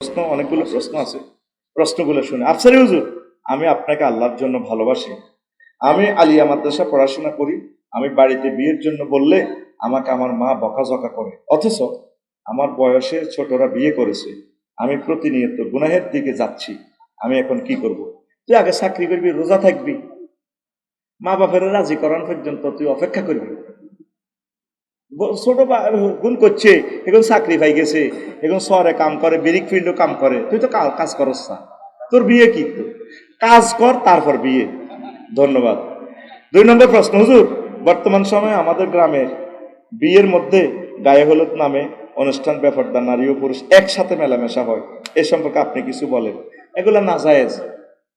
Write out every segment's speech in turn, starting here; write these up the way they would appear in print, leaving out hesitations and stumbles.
প্রশ্ন অনেকগুলো প্রশ্ন আছে, প্রশ্নগুলো শুনে। আফসারি হুজুর, আমি আপনাকে আল্লাহর জন্য ভালোবাসি। আমি আলিয়া মাদ্রাসা পড়াশোনা করি। আমি বাড়িতে বিয়ের জন্য বললে আমাকে আমার মা বকাঝকা করে, অথচ আমার বয়সের ছোটরা বিয়ে করেছে। আমি প্রতিনিয়ত গুনাহের দিকে যাচ্ছি। আমি এখন কি করব? তুই আগে চাকরি করবি, রোজা থাকবি, মা বাপের রাজি করান পর্যন্ত তুই অপেক্ষা করবি। ছোট গুণ করছে, এখন চাকরি পাই গেছে, এখন শহরে কাম করে, বিরিক ফিল্ডও কাম করে, তুই তো কাজ করস না। তোর বিয়ে কি? তো কাজ কর, তারপর বিয়ে। ধন্যবাদ। 2 নম্বর প্রশ্ন, হুজুর, বর্তমান সময়ে আমাদের গ্রামে বিয়ের মধ্যে গায়ে হলুদ নামে অনুষ্ঠান ব্যাপারটা নারী ও পুরুষ একসাথে মেলামেশা হয়, এ সম্পর্কে আপনি কিছু বলেন। এগুলা নাজায়েজ,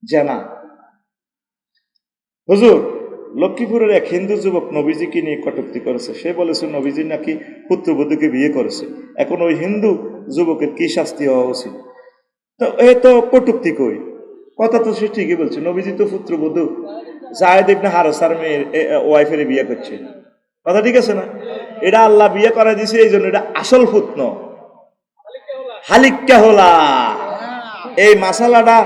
জেনা। হুজুর, লক্ষ্মীপুরের এক হিন্দু যুবক নবীজিকে নিয়ে কটূক্তি করেছে। সে বলেছে নবীজি নাকি পুত্রবধূকে বিয়ে করেছে। এখন ওই হিন্দু যুবকের কি শাস্তি হওয়া উচিত? তো এ তো কটূক্তি কই, কথা তো সে ঠিকই বলছে। নবীজি তো পুত্রবধূ জায়েদ ইবনে হারেসার মেয়ের ওয়াইফের বিয়ে করছে, কথা ঠিক আছে না? এটা আল্লাহ বিয়ে করা দিয়েছে, এই জন্য এটা আসল পুত্র হালিক্কা হোলা। এই মাসালাটা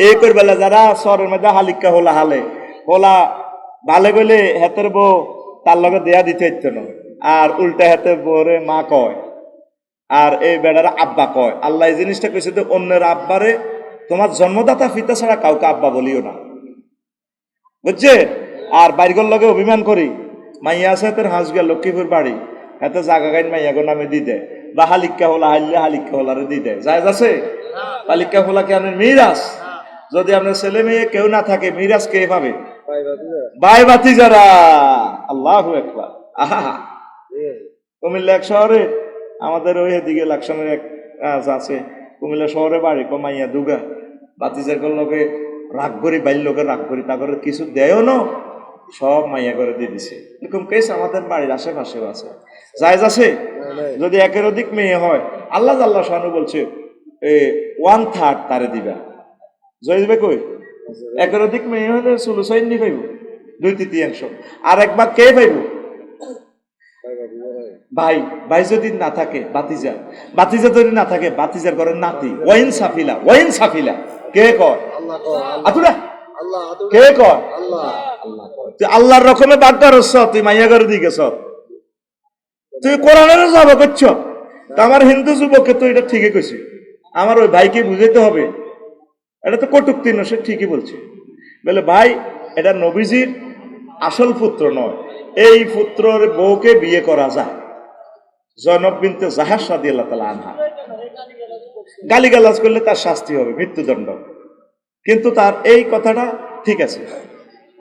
এই করবেলা যারা শহরের মধ্যে হালিক্কা হোলা হালে হোলা ভালে গেলে হেতের বউ তার লগে দেয়া দিতে হইতো না, আর উল্টা হাতে বউরে মা কয়, আর এই বেড়ারা আব্বা কয়। আল্লাহ এই জিনিসটা কইছে যে অন্যের আব্বারে তোমার জন্মদাতা পিতা ছাড়া কাউকে আব্বা বলিও না, বুঝছে? আর বাইরগর লগে অভিমান করি, মাইয়া আছে তোর হাঁস গিয়া লক্ষ্মীপুর বাড়ি, এত জাগা গাইন মাইয়াগো নামে দি দেয়, বা হালিক্কা হোলা হাইলে হালিক্কা হোলারে দি দেয়। জায়েজ আছে? হালিক্কা হোলা কি আপনার মিরাজ? যদি আপনার ছেলে মেয়ে কেউ না থাকে, মিরাজ কে পাবে? ভাই বাতি যারা। আল্লাহু আকবার। আহা, কুমিল্লা এক শহরে আমাদের ওই দিকে লাকসামের এক আছে, কুমিল্লা শহরে বাড়ি, কমাইয়া দুগা বাতিজার লোকে রাগ করি, বাইর লোকে রাগ করি, তা করে কিছু দেয়ও না, সব মাইয়া করে দিয়ে দিছে। এরকম কেস আমাদের বাড়ির আশেপাশেও আছে। জায়েজ আছে? যদি একের অধিক মেয়ে হয়, আল্লাহ শানু বলছে 1/3 তারে দিবা। জয়বে কই একের অধিক মেয়ে হলে সুলুসাইন নি পাইব 2/3। আর একবার কে পাইব? ভাই। ভাই যদি না থাকে বাতিজা, বাতিজা যদি না থাকে বাতিজার ঘরের নাতি। ওয়াইন সাফিলা, ওয়াইন সাফিলা কে কয়? আতুরা কে কয়? তুই আল্লাহর রকমে বাদ করছ, তুই মাইয়া ঘরে দিয়ে গেছ, তুই কোরআনের যাব করছ। আমার হিন্দু যুবককে তো এটা ঠিকই কইছি, আমার ওই ভাইকে বুঝাইতে হবে, এটা তো কটুক্তি না, সে ঠিকই বলছে। বলে ভাই, এটা নবীজির আসল পুত্র নয়, এই পুত্রের বউকে বিয়ে করা যায়। জয়নব বিনতে জাহাজ রাদিয়াল্লাহু তাআলা আনহা গালিগালাজ করলে তার শাস্তি হবে মৃত্যুদণ্ড, কিন্তু তার এই কথাটা ঠিক আছে।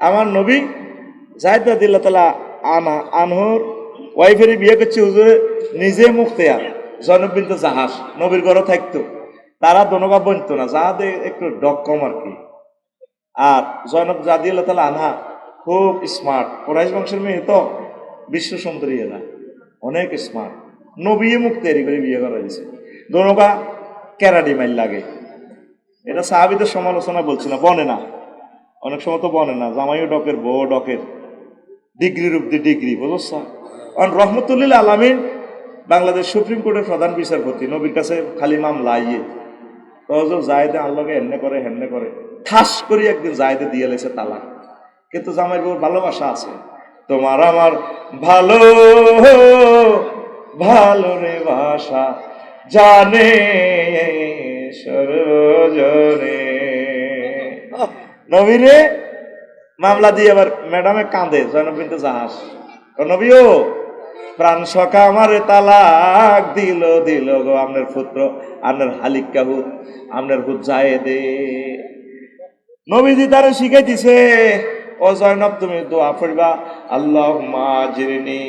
আমার নবী জায়েদ রাদিয়াল্লাহু তাআলা আনহুর ওয়াইফের বিয়ে করছে হুজুরে নিজে মুখতেয়ার। জয়নব বিনতে জাহাজ নবীর ঘরে থাকতো, তারা দনগা বনতো না, যাহাতে একটু ডক কম আর কি। আর জয়নব রাদিয়াল্লাহু তাআলা আনহা খুব স্মার্ট, কুরাইশ বংশের মেয়ে তো, বিশ্ব সুন্দরী, এরা অনেক স্মার্ট। নবী মুখ তৈরি করে বিয়ে করা হয়েছে, দনগা ক্যারাডি মাইল লাগে। এটা সাহাবীদের সমালোচনা বলছি না, বনে না, অনেক সময় তো বনে না, জামাইও ডকের, বউ ডকের, ডিগ্রির অব্দি ডিগ্রি, বুঝছ? কারণ রহমতুল্লিল আলামিন বাংলাদেশ সুপ্রিম কোর্টের প্রধান বিচারপতি, নবীর কাছে খালি মামলা ইয়ে তো জায়েদে আল্লাহকে হেন্নে করে হেন্নে করে ঠাস করি একদিন জায়েদে দিয়ে লেছে তালাক। কিন্তু জামাইর বউর ভালোবাসা আছে, তোমার আমার ভালো ভালো রে ভাষা জানে সরজনে। নবীরে মামলা দিয়ে আবার ম্যাডামে কাঁদে, জয়নব বিনতে জাহাজ, নবীও প্রাণ সখা আমারে তালাক দিল দিল গো, আপনার পুত্র, আপনার হালিক্কা হুত, আপনার হুত জায়েদে। নবীজি তারে শিখাই দিছে, ও জয়নব তুমি দোয়া পড়বা, আল্লাহুম্মা আজিরনি,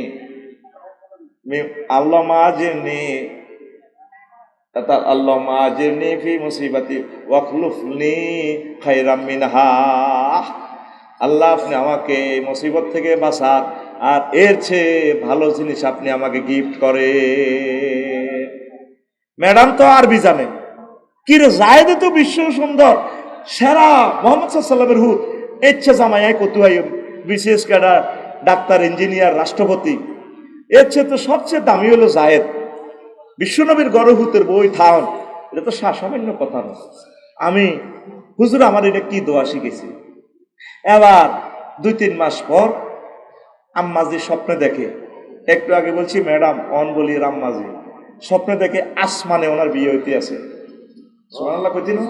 আল্লাহুম্মা আজিরনি, আল্লাহুম্মা আজিরনি ফি মুসিবাতি ওয়াখলুফনি খায়রাম মিনহা। আল্লাহ আপনি আমাকে মুসিবত থেকে বাঁচান, আর এর চেয়ে ভালো জিনিস আপনি আমাকে গিফট করে। ম্যাডাম তো আরবি জানে কি রে, জায়েদে তো বিশ্ব সুন্দর, সেরা মোহাম্মদ সাল্লামের হুত, ইচ্ছে জামাই কতুয়াই বিশেষ ক্যাডার, ডাক্তার, ইঞ্জিনিয়ার, রাষ্ট্রপতি, এর চেয়ে তো সবচেয়ে দামি হলো জায়েদ। বিশ্বনবীর গর্ভভূতের বই থাউন, এটা তো সামান্য কথা না। আমি হুজুর আমার এটা কি দোয়া শিখেছি। এবার 2-3 মাস পর আম্মাজি স্বপ্নে দেখে, একটু আগে বলছি ম্যাডাম অন বলি আম্মাজি স্বপ্নে দেখে আসমানে ওনার বিয়ে হইতে আছে। সুবহানাল্লাহ কইছি না?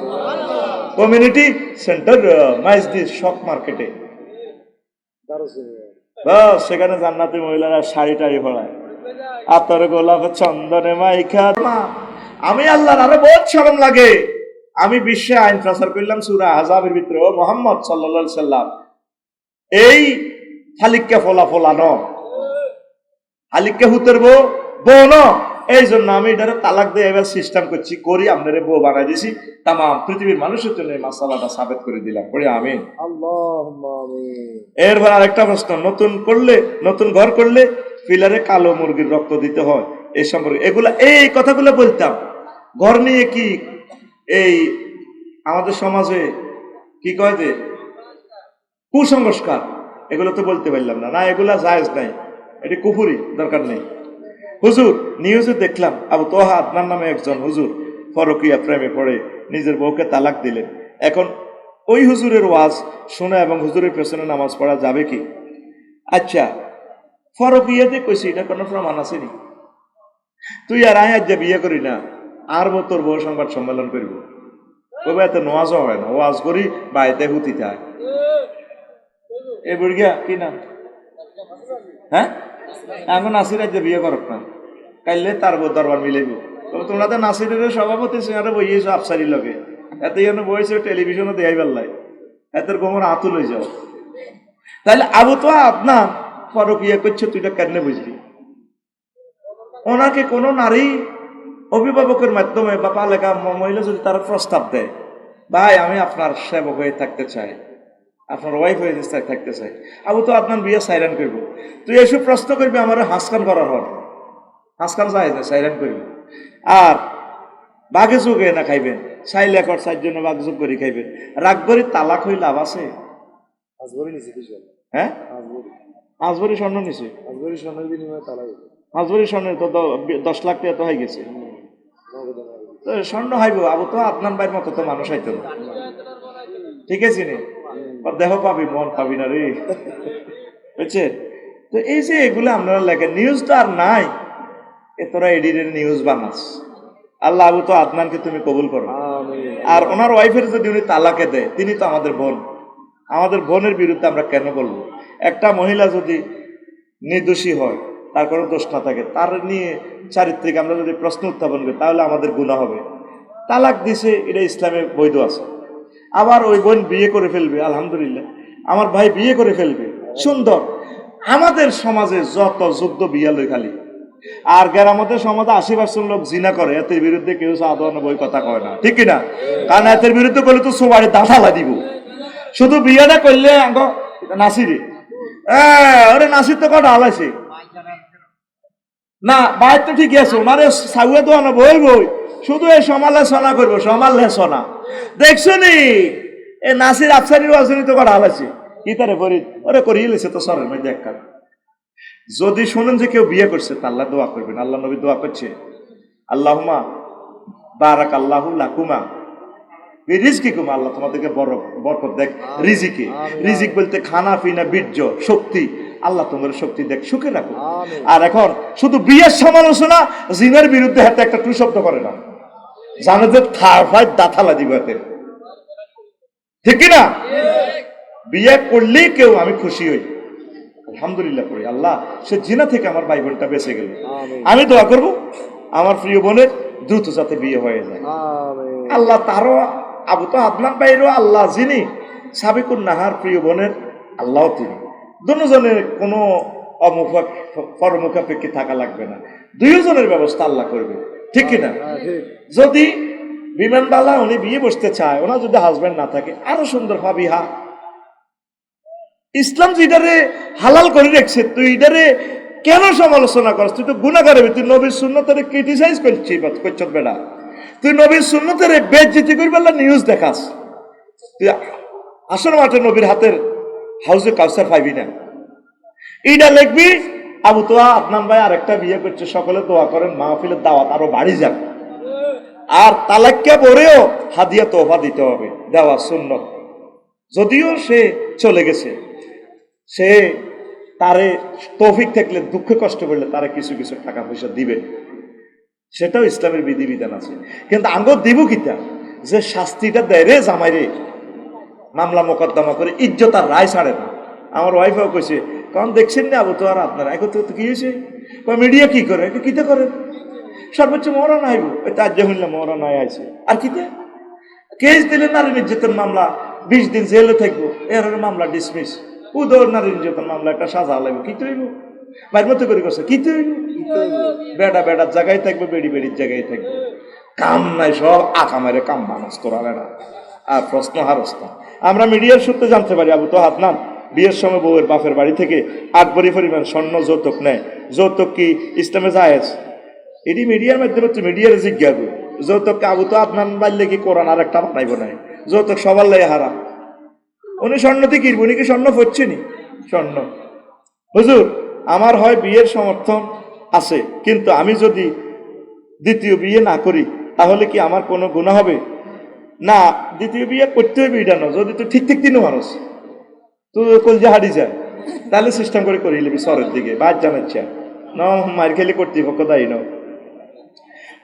কমিউনিটি সেন্টার মাইজদিস শক মার্কেটে, বাস সেখানে জান্নাতি মহিলারা শাড়ি টাড়ি পরায়, আতর গোলাপ চন্দনে মাইখা। আমি আল্লাহর আরো বহুত শরম লাগে। আমি বিশ্বে আইন প্রচার করলাম সূরা আহজাবের ভিতরে, ও মুহাম্মদ সাল্লাল্লাহু আলাইহি সাল্লাম এই হালিককে ফলাফলানো হালিককে হুতের বউ বউ ন, এই জন্য আমি এটারে তালাক দিয়ে এবার সিস্টেম করছি করি আপনারে বউ বানাই দিছি, তাম পৃথিবীর মানুষের জন্য এই মাসালাটা সাবেত করে দিলাম। পড়ি আমিন। এরপর আরেকটা প্রশ্ন, নতুন ঘর করলে পিলারে কালো মুরগির রক্ত দিতে হয়, এই সম্পর্কে এগুলা এই কথাগুলো বলতাম। ঘর নিয়ে কি এই আমাদের সমাজে কি কয় যে কুসংস্কার, এগুলো তো বলতে পারলাম না, এগুলা জায়েজ নাই, এটি কুফুরি, দরকার নেই। হুজুর নিউজে দেখলাম আবু তোহা আদনান নামে একজন হুজুর পরকীয়া প্রেমে পড়ে নিজের বউকে তালাক দিলেন। এখন ওই হুজুরের ওয়াজ শোনা এবং হুজুরের পেছনে নামাজ পড়া যাবে কি? আচ্ছা, পরকীয়াতে কইছি এটা কোনো প্রমাণ আসেনি। তুই আর আজ যে বিয়ে করি না, আর তোর বউ সংবাদ সম্মেলন করিব, তবে এত নোয়াজও হয় না, ওয়াজ করি বাড়িতে হুতিতে হয়। এ বুড়িয়া কি নাম? হ্যাঁ, এখন নাসির আজ বিয়ে করক না, কাইলে তার দরবার মিলাইব। তবে তোমরা তো নাসিরের সভাপতি সিঙ্গারে বইয়েছো আফসারির লগে, এত যেন বইয়েছো টেলিভিশনে দেখাই পারলাই, এতের গোমর আতুল হয়ে যাও। তাহলে আবু তো আপনার পরকীয়া করছে, তুইটা কেন বুঝলি? ওনাকে কোনো নারী অভিভাবকের মাধ্যমে বা পালেকা মহিলা যদি তারা প্রস্তাব দেয়, ভাই আমি আপনার সেবক হয়ে থাকতে চাই, আপনার ওয়াইফ হয়ে থাকতে চাই, আবু তো আপনার বিয়ে সাইরান করবো, তুই এসব প্রশ্ন করবি আমার হাসকান করার হল, হাসকান চাই না সাইরান করবি। আর বাঘে যোগে না খাইবেন, চাইলে একর 4 জন্য বাঘ যোগ করে খাইবেন। রাগ করে তালাক হই লাভ আছে? হ্যাঁ, 5 ভরি স্বর্ণ নিছে, 5 ভরি স্বর্ণের তো 10 লাখ টাকা তো হয়ে গেছে। স্বর্ণ হাইব, আবু তো আপনার ভাইয়ের মতো তো মানুষ হাইতো না, ঠিক আছে নি? দেহ পাবি মন পাবি না রে, বুঝছেন? তো এই যে এগুলো আপনারা লেখেন, নিউজ তো আর নাই, এ তোরা এডিটের নিউজ বানাস। আল্লাহ আবু তো আদনানকে তুমি কবুল করো। আর ওনার ওয়াইফের যদি উনি তালাকে দেয়, তিনি তো আমাদের বোন, আমাদের বোনের বিরুদ্ধে আমরা কেন বলবো? একটা মহিলা যদি নির্দোষী হয়, তার কোনো দোষ না থাকে, তার নিয়ে চারিত্রিক আমরা যদি প্রশ্ন উত্থাপন করি, তাহলে আমাদের গুনাহ হবে। তালাক দিছে, এটা ইসলামে বৈধ আছে। আবার ওই বোন বিয়ে করে ফেলবে, আলহামদুলিল্লাহ, আমার ভাই বিয়ে করে ফেলবে, সুন্দর। আমাদের সমাজে যত যুদ্ধ বিয়া লই খালি, আর গ্রামদের সমাজে 80% লোক জিনা করে, এদের বিরুদ্ধে কেউ সাধারণ বই কথা কয় না, ঠিক কিনা? কারণ এদের বিরুদ্ধে করলে তো সবাই দাঁড়ালা দিব। শুধু বিয়েটা করলে নাসিরে ওরে নাসির তো কটা হালাইছে না, বাইর তো ঠিকই আছে, ওনারে সাউয়ে তো না বই শুধু এই সমালোচনা করবো, সমালোচনা। দেখছো নি এ নাসির আফসারির ওয়াজনি তো কটা হালাইছে, কি তারে ফরিদ ওরে করিয়ে লেছে তো সরের মধ্যে এক কাজ। যদি শুনেন যে কেউ বিয়ে করছে, তা আল্লাহ দোয়া করবেন, আল্লাহ নবী দোয়া করছে, আল্লাহুম্মা বারাক আল্লাহু লাকুমা রিজকিকুম, আল্লাহ তোমাদেরকে বরকত দেখ রিজিকে। রিজিক বলতে খানা পিনা বীর্য শক্তি, আল্লাহ তোমার শক্তি দেখ, সুখে রাখো। আর এখন শুধু বিয়ের সমালোচনা, জিনের বিরুদ্ধে হাতে একটা টু শব্দ করে না, জানো যে থার ফাই দাঁথালা দিব হাতে, ঠিক কিনা? বিয়ে করলেই কেউ আমি খুশি হই, আলহামদুলিল্লাহ করি, আল্লাহ সে জিনা থেকে আমার ভাই বোনটা বেঁচে গেল। আমি দোয়া করবো আমার প্রিয় বোনের দ্রুত যাতে বিয়ে হয়ে যায়। আল্লাহ তারও আবু তো আদনান ভাইয়েরও আল্লাহ যিনি সাবিকুন নাহার প্রিয় বোনের আল্লাহ, তিনি দুজনের কোনো পরমুখাপেক্ষী থাকা লাগবে না, দুইজনের ব্যবস্থা আল্লাহ করবে, ঠিক কিনা? যদি বিমানবালা উনি বিয়ে বসতে চায়, ওনার যদি হাজবেন্ড না থাকে, আরো সুন্দর ভাবি। হা, ইসলাম যেটারে হালাল করে রেখেছে, তুই এটারে কেন সমালোচনা করছ? তুই তো গুনাহগার, তুই নবীর সুন্নতের ক্রিটিসাইজ করছিস বেটা, তুই নবীর সুন্নতের বেইজ্জতি করবি, নিউজ দেখাস। তুই আসল মাঠে নবীর হাতের হাউজে কাউসার পাইবি না, এইটা লিখবি। আবু তোয়া আদনান ভাই আরেকটা বিয়ে করছে, সকলে দোয়া করেন, মাহফিলের দাওয়াত আরো বাড়ি যাক। আর তালাক্কা পরেও হাদিয়া তোহফা দিতে হবে, দেওয়া সুন্নত। যদিও সে চলে গেছে, সে তারে তৌফিক থাকলে দুঃখ কষ্ট করলে তারা কিছু কিছু টাকা পয়সা দিবে, সেটাও ইসলামের বিধিবিধান আছে। কিন্তু আঙ্গ দিব কিতা যে শাস্তিটা দেয় রে জামাই রে, মামলা মোকদ্দমা করে ইজ্জত আর রায় ছাড়ে না। আমার ওয়াইফও কইছে, কারণ দেখছেন না আবু তো আর আপনারা এখন তো কি হয়েছে, মিডিয়া কি করে কিতে করেন, সর্বোচ্চ মরা নাই তার জমিল্লা মরা নাই আছে আর কিতে কেস দিলে নারী নির্যাতন মামলা 20 দিন জেলে থাকবো, এর মামলা ডিসমিস। উদর নারী নির্যাতন মামলা একটা সাজা লাগবে, কি তৈব বাইর মতো করে করছে, কি তৈব বেড়া বেড়ার জায়গায় থাকবে, বেড়ি বেড়ির জায়গায় থাকবে, কাম নাই, সব আঁকা মারে কাম বানাস তোরা বেড়া। আর প্রশ্ন হারস্তা আমরা মিডিয়ার সূত্রে জানতে পারি আবু তো হাদনান বিয়ের সময় বউয়ের বাপের বাড়ি থেকে 8 ভরি পরিমাণ স্বর্ণ যৌতুক নেয়। যৌতুক কি ইসলামে জায়েজ? এটি মিডিয়ার মাধ্যমে তো মিডিয়ার জিজ্ঞাসা, যৌতুক আবু তো আপনার বাড়লে কি কোরআন আর একটা বানাইব নাই? যৌতুক সবার লাই হারাম। উনি স্বর্ণতে কিনব, উনি কি স্বর্ণ পড়ছেনি? স্বর্ণ হুজুর আমার হয় বিয়ের সমর্থন আছে, কিন্তু আমি যদি দ্বিতীয় বিয়ে না করি তাহলে কি আমার কোনো গুনাহ হবে? না, দ্বিতীয় বিয়ে করতে হবে এটা না, যদি তুই ঠিক ঠিক দিনও মানুষ তুই কলজা হারি যায় তাহলে সিস্টেম করে করিলি সরের দিকে বাদ জানাচ্ছে ন মার খেলে কর্তৃপক্ষ দায়ী ন।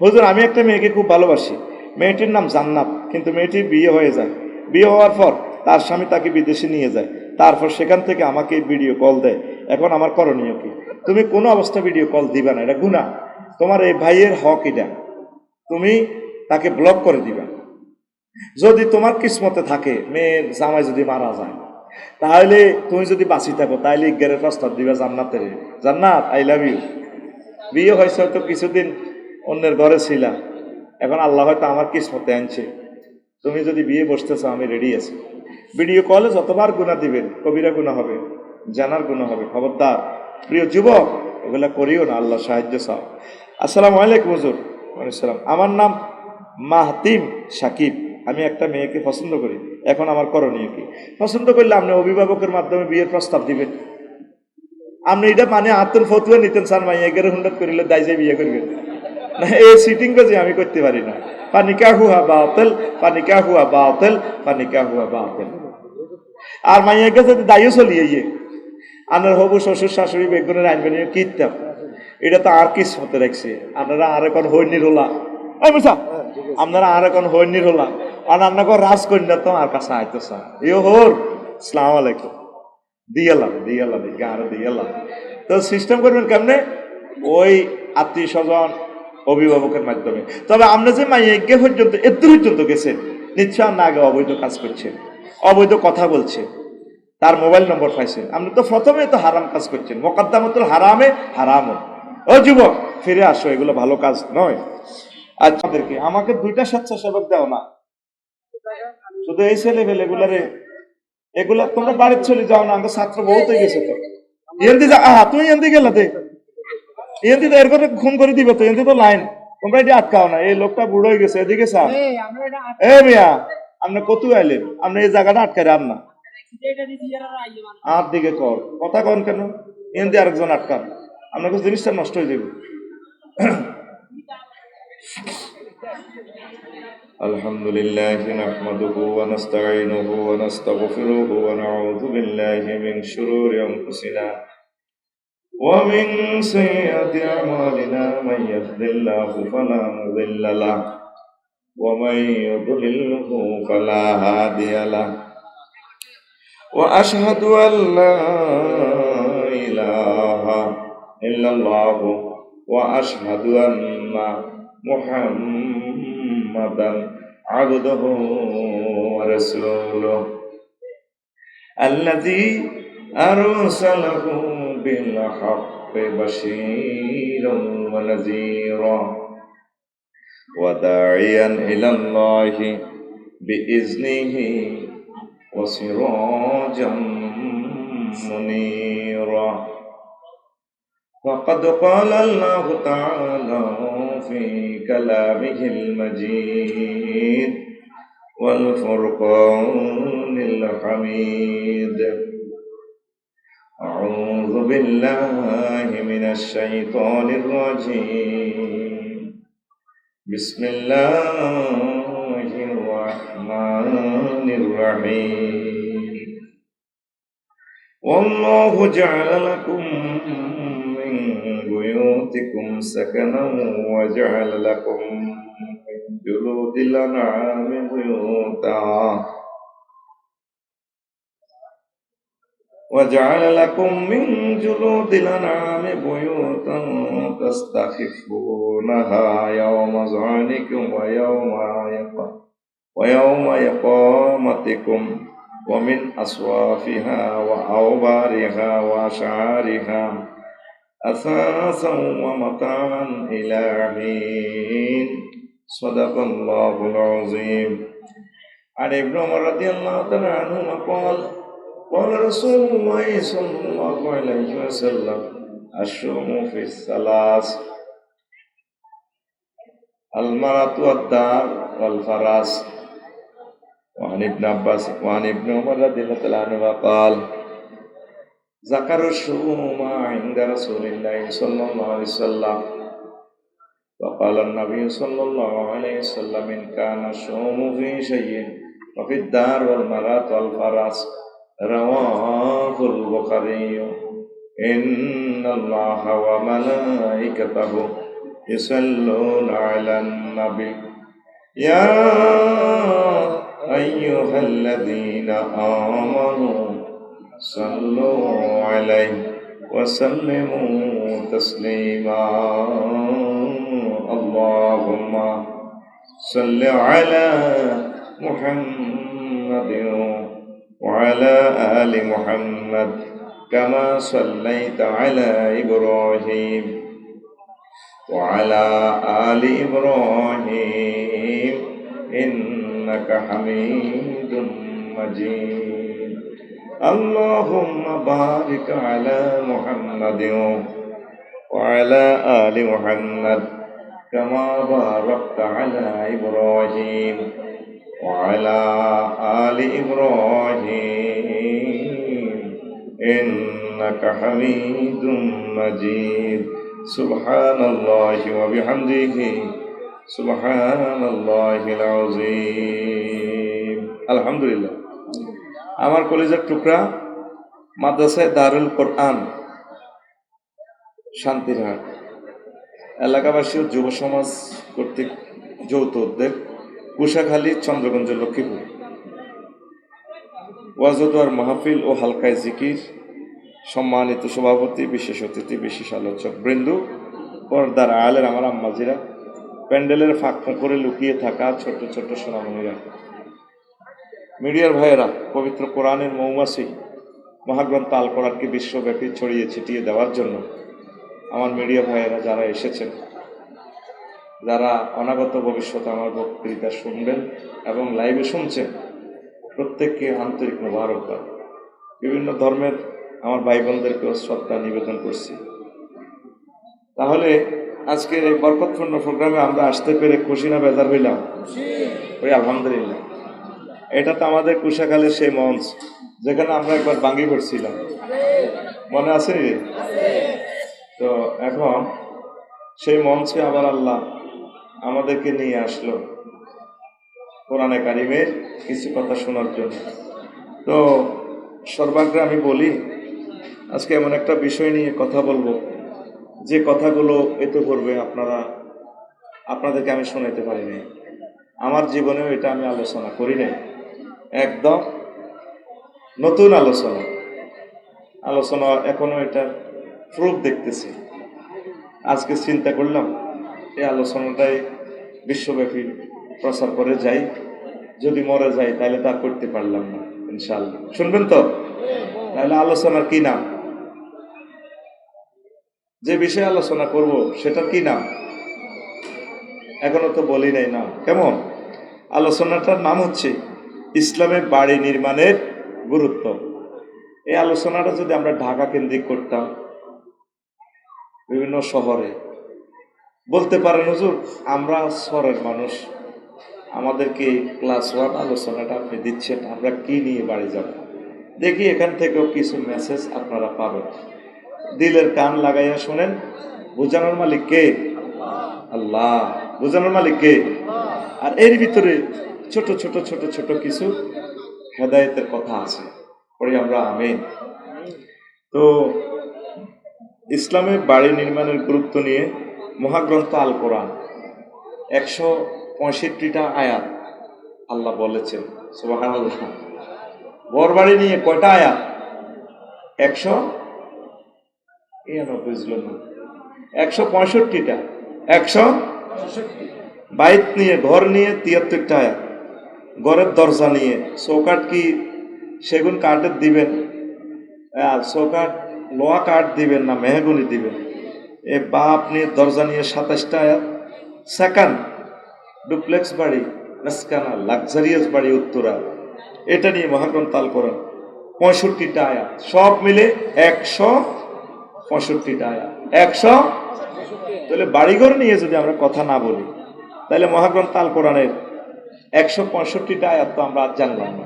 হুজুর আমি একটা মেয়েকে খুব ভালোবাসি, মেয়েটির নাম জান্নাত, কিন্তু মেয়েটির বিয়ে হয়ে যায়। বিয়ে হওয়ার পর তার স্বামী তাকে বিদেশে নিয়ে যায়, তারপর সেখান থেকে আমাকে ভিডিও কল দেয়। এখন আমার করণীয় কি? তুমি কোনো অবস্থা ভিডিও কল দিবা না, এটা গুনাহ। তোমার এই ভাইয়ের হক এটা, তুমি তাকে ব্লক করে দিবা। যদি তোমার কিসমতে থাকে মেয়ের জামাই যদি মারা যায়, তাহলে তুমি যদি বাঁচি থাকো তাহলে ইজ্ঞানের প্রস্তাব দিবা জান্নাতের, জান্নাত আই লাভ ইউ। বিয়ে হয়েছে হয়তো কিছুদিন অন্যের ঘরে ছিলাম, এখন আল্লাহ হয়তো আমার কিসমতে আনছে, তুমি যদি বিয়ে বসতেছো আমি রেডি আছি। ভিডিও কলে যতবার গুনাহ দিবেন কবিরা গুনাহ হবে, জানার গুনাহ হবে। খবরদার প্রিয় যুবক, এগুলা করিও না, আল্লাহ সাহায্য চাও। আসসালামু আলাইকুম হুজুর। ওয়ালাইকুম। আমার নাম মাহতিম সাকিব, আমি একটা মেয়েকে পছন্দ করি, এখন আমার করণীয় কি? পছন্দ করলে আপনি অভিভাবকের মাধ্যমে বিয়ের প্রস্তাব দিবেন। আপনি এটা মানে আত্মন ফতুয়া নিতেন স্যার, মাই 1100 করিলে দায় যে বিয়ে করবেন না, এই সিটিং বাজি আমি করতে পারি না। পানিকা হুয়া বাতিল, পানিকা হুয়া বাতিল, পানিকা হুয়া বাতিল। আর মাইয়া গেছে দায়ও চলিয়ে ইয়ে আপনার হবু শ্বশুর শাশুড়ি বেগুনের আনবেন কিতাম, এটা তো আর কিসমতে রাখছে। আপনারা আর এখন হৈনির হলা এই বুঝা, আপনারা আর এখন হৈনির হলা আর আপনাকে রাজকন্যা তো আর কাছে আইতেছ ইয়ে হোর। আসসালামু আলাইকুম। দিয়ালাম দিয়ালাম আরো দিয়ালাম। তো সিস্টেম করবেন কেমনে? ওই আত্মীয় স্বজন অভিভাবকের মাধ্যমে। তবে আমরা যে মাইয়া পর্যন্ত এত পর্যন্ত গেছেন, নিশ্চয় না আগে অবৈধ কাজ করছেন, অবৈধ কথা বলছেন, তার মোবাইল নম্বর পাইছেন, আপনি তো প্রথমে তো হারাম কাজ করছেন। মোকদ্দমাতুল হারামে হারাম। ও যুবক ফিরে আসো, এগুলো ভালো কাজ নয়। আর তাদেরকে আমাকে 2টা স্বেচ্ছাসেবক দাও না, শুধু এই ছেলে ফেলে এগুলারে, এগুলা তোমরা বাড়ির চলে যাও না, আমাদের ছাত্র বহুত হয়ে গেছে। তো এনদি যা আহা তুমি এনদি গেলাতে এনদি তো এর করে খুন করে দিবে, তো এনদি তো লাইন তোমরা এটি আটকাও না। এই লোকটা বুড়ো হয়ে গেছে, এদিকে স্যার এ মিয়া আপনি কত আইলেন, আপনি এই জায়গাটা আটকাই রান না, আর দিকে কর কথা কন কেন? এনদি আরেকজন আটকান, আপনার কাছে জিনিসটা নষ্ট হয়ে যাবে। আলহামদুলিল্লাহ নাহমাদুহু ওয়া নাস্তাঈনুহু ওয়া নাস্তাগফিরুহু ওয়া নাউযু বিল্লাহি মিন শুরুরি আনফুসিনা ওয়া মিন সাইয়্যাতি আমালিনা মান ইয়াহদিল্লাহু ফালা মুদিল্লা লাহু ওয়া মান ইউদ্লিলহু ফালা হাদিয়া লাহু ওয়া আশহাদু আল লা ইলাহা ইল্লাল্লাহু ওয়া আশহাদু আন্না মুহাম্মাদান আবদুহু ওয়া রাসূলুহু আল্লাযী আরসালাহু বিল হাক্কি বাশীরান ওয়া নাযীরা ওয়া দাঈয়ান ইলাল্লাহি বিইজনিহি ওয়া সিরাজাম মুনীরা। وقد قال الله تعالى في كلامه المجيد والفرقان الحميد أعوذ بالله من الشيطان الرجيم বিসমিল্লাহির রহমানির রহিম। ওয়াল্লাহু জাআলা লাকুম মিন বুয়ুতিকুম সাকানান ওয়া জাআলা লাকুম মিন জুলুদিল আনআমি বুয়ুতা وجعل لكم من جلود الأنعام بيوتا تستخفونها يوم ظعنكم ويوم إقامتكم ومن أصوافها وأوبارها وأشعارها أثاثا ومتاعا إلى حين صدق الله العظيم. عن ابن عمر رضي الله تعالى عنهما قال رسول الله صلى الله عليه وسلم الشؤم في الثلاث المرأة والدار والفراس. وعن ابن عمر رضي الله تعالى عنهما قال ذكروا الشؤم عند رسول الله صلى الله عليه وسلم وقال النبي صلى الله عليه وسلم إن كان الشؤم في شيء وفي الدار والمرأة والفراس رواه البخاري. إن الله وملائكته يصلون على النبي يا أيها الذين آمنوا صلوا عليه وسلموا تسليما. اللهم صل على محمد وعلى آل محمد كما صليت على إبراهيم وعلى آل إبراهيم إنك حميد مجيد. اللهم بارك على محمد وعلى آل محمد كما باركت على إبراهيم وعلى آل إبراهيم إنك حميد مجيد. سبحان الله وبحمده سبحان الله العظيم. আলহামদুলিল্লাহ। আমার কলেজের টুকরা মাদ্রাসায় দারুল কোরআন শান্তিরহাট এলাকাবাসী ও যুব সমাজ কর্তৃক যৌথ উদ্যোগ কুশাখালী চন্দ্রগঞ্জ লক্ষ্মীপুর ওয়াজদার মাহফিল ও হালকায় জিকির। সম্মানিত সভাপতি, বিশেষ অতিথি, বিশেষ আলোচক বৃন্দ, পর্দার আলের আমার আম্মাজিরা, প্যান্ডেলের ফাঁক ফোঁকরে লুকিয়ে থাকা ছোট ছোট সোনামণিরা, মিডিয়ার ভাইয়েরা, পবিত্র কোরআনের মৌমাছি মহাগ্রন্থ আল কোরআনকে বিশ্বব্যাপী ছড়িয়ে ছিটিয়ে দেওয়ার জন্য আমার মিডিয়া ভাইয়েরা যারা এসেছেন, যারা অনাগত ভবিষ্যতে আমার বক্তৃতা শুনবেন এবং লাইভে শুনছেন, প্রত্যেককে আন্তরিক মোবারকবাদ। বিভিন্ন ধর্মের আমার ভাই বোনদেরকেও শ্রদ্ধা নিবেদন করছি। তাহলে আজকের এই বরকতপূর্ণ প্রোগ্রামে আমরা আসতে পেরে খুশি না বেজার হইলাম? ওই আলহামদুলিল্লাহ। এটা তো আমাদের কুশাখালীর সেই মঞ্চ যেখানে আমরা একবার ভাঙ্গি পড়ছিলাম, মনে আছে? তো এখন সেই মঞ্চে আবার আল্লাহ আমাদেরকে নিয়ে আসলো কোরআনে কারিমের কিছু কথা শোনার জন্য। তো সর্বাগ্রে আমি বলি, আজকে এমন একটা বিষয় নিয়ে কথা বলবো যে কথাগুলো এতে করবে আপনাদেরকে আমি শোনাতে পারি নাই, আমার জীবনেও এটা আমি আলোচনা করি নাই, একদম নতুন আলোচনা এখনো এটা প্রুফ দেখতেছি। আজকে চিন্তা করলাম এই আলোচনাটাই বিশ্বব্যাপী প্রচার করে যাই, যদি মরে যাই তাহলে তা করতে পারলাম না। ইনশাআল্লাহ শুনবেন তো? তাহলে আলোচনার কি নাম? যে বিষয়ে আলোচনা করব সেটার কি নাম? এখনো তো বলি নাই নাম। কেমন? আলোচনাটার নাম হচ্ছে ইসলামে বাড়ি নির্মাণের গুরুত্ব। এই আলোচনাটা যদি আমরা ঢাকা কেন্দ্রিক করতাম, বিভিন্ন শহরে, বলতে পারেন হুজুর আমরা শহরের মানুষ, আমাদেরকে ক্লাস 1 আলোচনাটা আপনি দিচ্ছেন, আমরা কি নিয়ে বাড়ি যাব? দেখি এখান থেকেও কিছু মেসেজ আপনারা পাবেন। দিলের কান লাগাইয়া শোনেন। বোঝানোর মালিক কে? আল্লাহ। বোঝানোর মালিক কে? আর এর ভিতরে ছোট ছোট ছোট ছোট কিছু হেদায়েতের কথা আছে, পরে আমরা আমিন। তো ইসলামে বাড়ি নির্মাণের গুরুত্ব নিয়ে মহাগ্রন্থ আল কোরআন 165টা আয়াত আল্লাহ বলেছেন। সুবহানাল্লাহ। ঘর বাড়ি নিয়ে কয়টা আয়াত? 165টা। 100 বাইত নিয়ে, ঘর নিয়ে 73টা আয়াত। ঘরের দরজা নিয়ে, চৌকাঠ কি সেগুন কাঠের দিবেন, চৌকাঠ লোহা কাঠ দিবেন না মেহগুনি দিবেন? এ বাপ নিয়ে দরজা নিয়ে 27টা আয়াত। সেকেন্ড ডুপ্লেক্স বাড়ি, মেসকানা লাক্সারিয়াস বাড়ি উত্তরা, এটা নিয়ে মহাগ্রন্থ আল কোরআন 65টা আয়াত। সব মিলে 165টা আয়াত। 100। তাহলে বাড়িঘর নিয়ে যদি আমরা কথা না বলি, তাহলে মহাগ্রন্থ আল কোরআনের 165টা আয়াত তো আমরা আজ জানলাম না।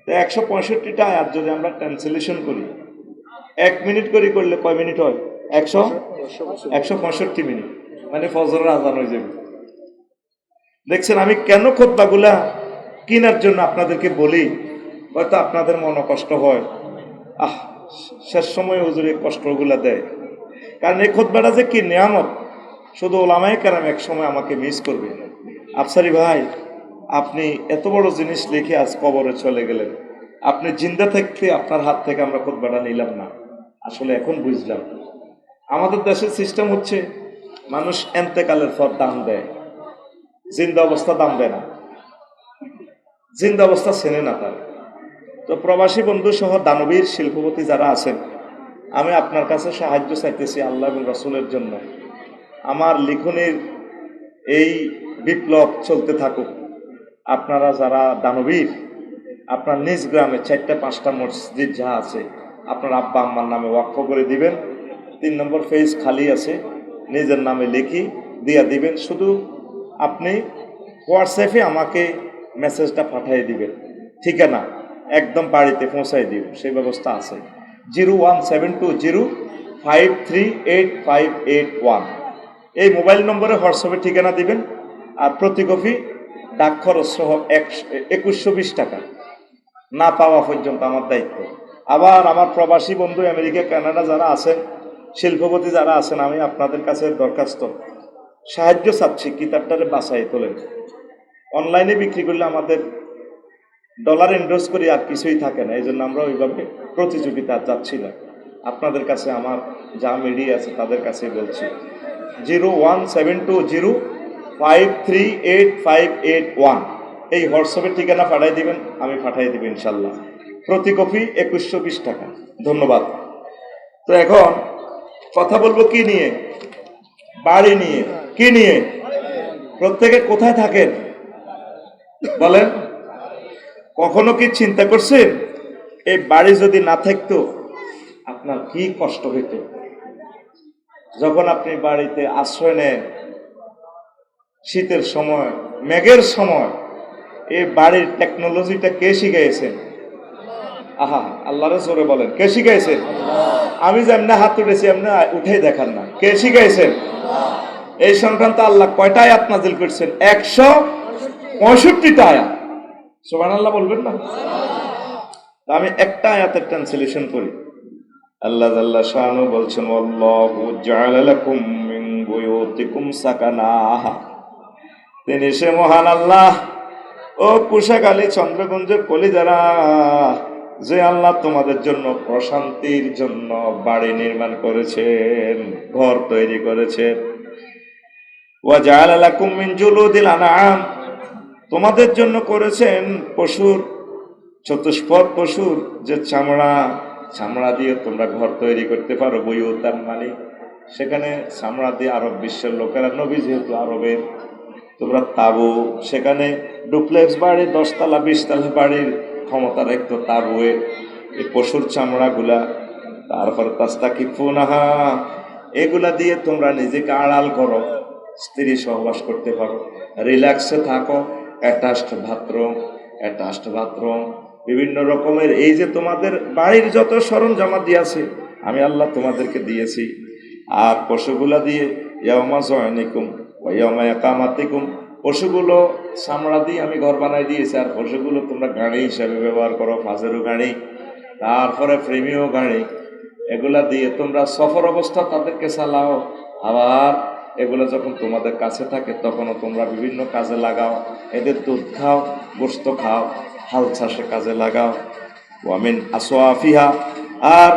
তো 165টা আয়াত যদি আমরা ট্রান্সলেশন করি, 1 মিনিট করে করলে কয় মিনিট হয়? 165 মিনিট, মানে ফজরের আজান হয়ে যাবে। দেখছেন, আমি কেন খুতবাগুলা কেনার জন্য আপনাদেরকে বলি, হয়তো আপনাদের মনে কষ্ট হয়, শেষ সময় হুজুর এই কষ্টগুলা দেয়। কারণ এই খুতবাটা যে কি নিয়ামত, শুধু ওলামায়ে কেরাম এক সময় আমাকে মিস করবে। আফসারি ভাই, আপনি এত বড় জিনিস লিখে আজ কবরে চলে গেলেন, আপনি জিন্দা থাকতে আপনার হাত থেকে আমরা খুতবাটা নিলাম না। আসলে এখন বুঝলাম, আমাদের দেশের সিস্টেম হচ্ছে মানুষ এন্তেকালের পর দান দেয়, জিন্দা অবস্থা দাম দেয় না, জিন্দা অবস্থা চেনে না তার। তো প্রবাসী বন্ধু সহ দানবীর শিল্পপতি যারা আছেন, আমি আপনার কাছে সাহায্য চাইতেছি আল্লাহ এবং রাসূলের জন্য। আমার লিখনের এই বিপ্লব চলতে থাকুক। আপনারা যারা দানবীর, আপনার নিজ গ্রামে 4টা-5টা মসজিদ যা আছে আপনার আব্বা আম্মার নামে ওয়াকফ করে দিবেন। 3 নম্বর পেজ খালি আছে, নিজের নামে লিখি দিয়া দিবেন। শুধু আপনি হোয়াটসঅ্যাপে আমাকে মেসেজটা পাঠিয়ে দিবেন, ঠিকানা একদম বাড়িতে পৌঁছাই দিব, সেই ব্যবস্থা আছে। 01720538581 এই মোবাইল নম্বরে হোয়াটসঅ্যাপে ঠিকানা দিবেন। আর প্রতি কপি ডাক খরচ সহ 2120 টাকা না পাওয়া পর্যন্ত আমার দায়িত্ব। আবার আমার প্রবাসী বন্ধু আমেরিকা, কানাডা যারা আছেন, শিল্পপতি যারা আছেন, আমি আপনাদের কাছে দরখাস্ত সাহায্য চাচ্ছি, কিতাবটারে বাছাই তোলেন। অনলাইনে বিক্রি করলে আমাদের ডলার এন্ডোর্স করি আর কিছুই থাকে না, এই জন্য আমরা ওইভাবে প্রতিযোগিতা যাচ্ছি না। আপনাদের কাছে আমার যা মিডিয়া আছে তাদের কাছে বলছি, 01720538581 এই হোয়াটসঅ্যাপের ঠিকানা পাঠাই দিবেন, আমি পাঠাই দিব ইনশাল্লাহ। প্রতি কপি 2120 টাকা। ধন্যবাদ। তো এখন কথা বলবো কি নিয়ে? বাড়ি নিয়ে। কি নিয়ে? প্রত্যেকে কোথায় থাকেন বলেন? কখনো কি চিন্তা করছেন এই বাড়ি যদি না থাকতো আপনার কি কষ্ট হইত? যখন আপনি বাড়িতে আশ্রয় নেন শীতের সময়, মেঘের সময়, এই বাড়ির টেকনোলজিটা কে শিখাইছেন? আল্লাহর জোরে বলেন, কে শিখাইছেন? আমি যেমনি হাত উঠেছি এমনি উঠেই দেখান না, কে শিখাইছেন? এই সংক্রান্ত আল্লাহ কয়টা আয়াত নাজিল করছেন? 165টা আয়াত। সুবহানাল্লাহ বলবেন না? আমি একটা আয়াতের ট্রান্সলেশন করি। আল্লাহ জাল্লা শানু বলছেন, আল্লাহু জাআলা লাকুম মিন বুয়ুতিকুম সাকানা। তিনি সে মহান আল্লাহ, ও কুশাখালী চন্দ্রগঞ্জের কলিজারা, যে আল্লাহ তোমাদের জন্য প্রশান্তির জন্য বাড়ি নির্মাণ করেছেন, ঘর তৈরি করেছেন। ওয়া জাআলা লাকুম মিন জুলুদিল আনআম, তোমাদের জন্য করেছেন পশুর, চতুষ্পদ পশুর যে চামড়া দিয়ে তোমরা ঘর তৈরি করতে পারো। বুয়ুতান মানে সেখানে চামড়া দিয়ে আরব বিশ্বের লোকেরা, নবী যেহেতু আরবের, তোমরা তাবু, সেখানে ডুপ্লেক্স বাড়ি 10 তলা 20 তলা বাড়ির ক্ষমতা রাখতো তাবুয়ে এই পশুর চামড়াগুলা। তারপর তাস্তাকিফুনাহা, এগুলা দিয়ে তোমরা নিজেকে আড়াল করো, স্ত্রী সহবাস করতে পারো, রিল্যাক্সে থাকো। অ্যাটাচড বাথরুম, বিভিন্ন রকমের এই যে তোমাদের বাড়ির যত সরঞ্জাম দিয়েছে আমি আল্লাহ তোমাদেরকে দিয়েছি। আর পশুগুলা দিয়ে ইয়াউমা যয়নিকুম ওয়াইয়ামা ইকামাতিকুম, পশুগুলো চামড়া দিয়ে আমি ঘর বানাই দিয়েছি, আর পশুগুলো তোমরা গাড়ি হিসাবে ব্যবহার করো, ফাজেরও গাড়ি, তারপরে প্রেমীয় গাড়ি, এগুলা দিয়ে তোমরা সফর অবস্থা তাদেরকে চালাও। আবার এগুলো যখন তোমাদের কাছে থাকে তখনও তোমরা বিভিন্ন কাজে লাগাও, এদের দুধ খাও, গোশত খাও, হাল চাষে কাজে লাগাও। ওয়ামিন আসওয়াফিহা, আর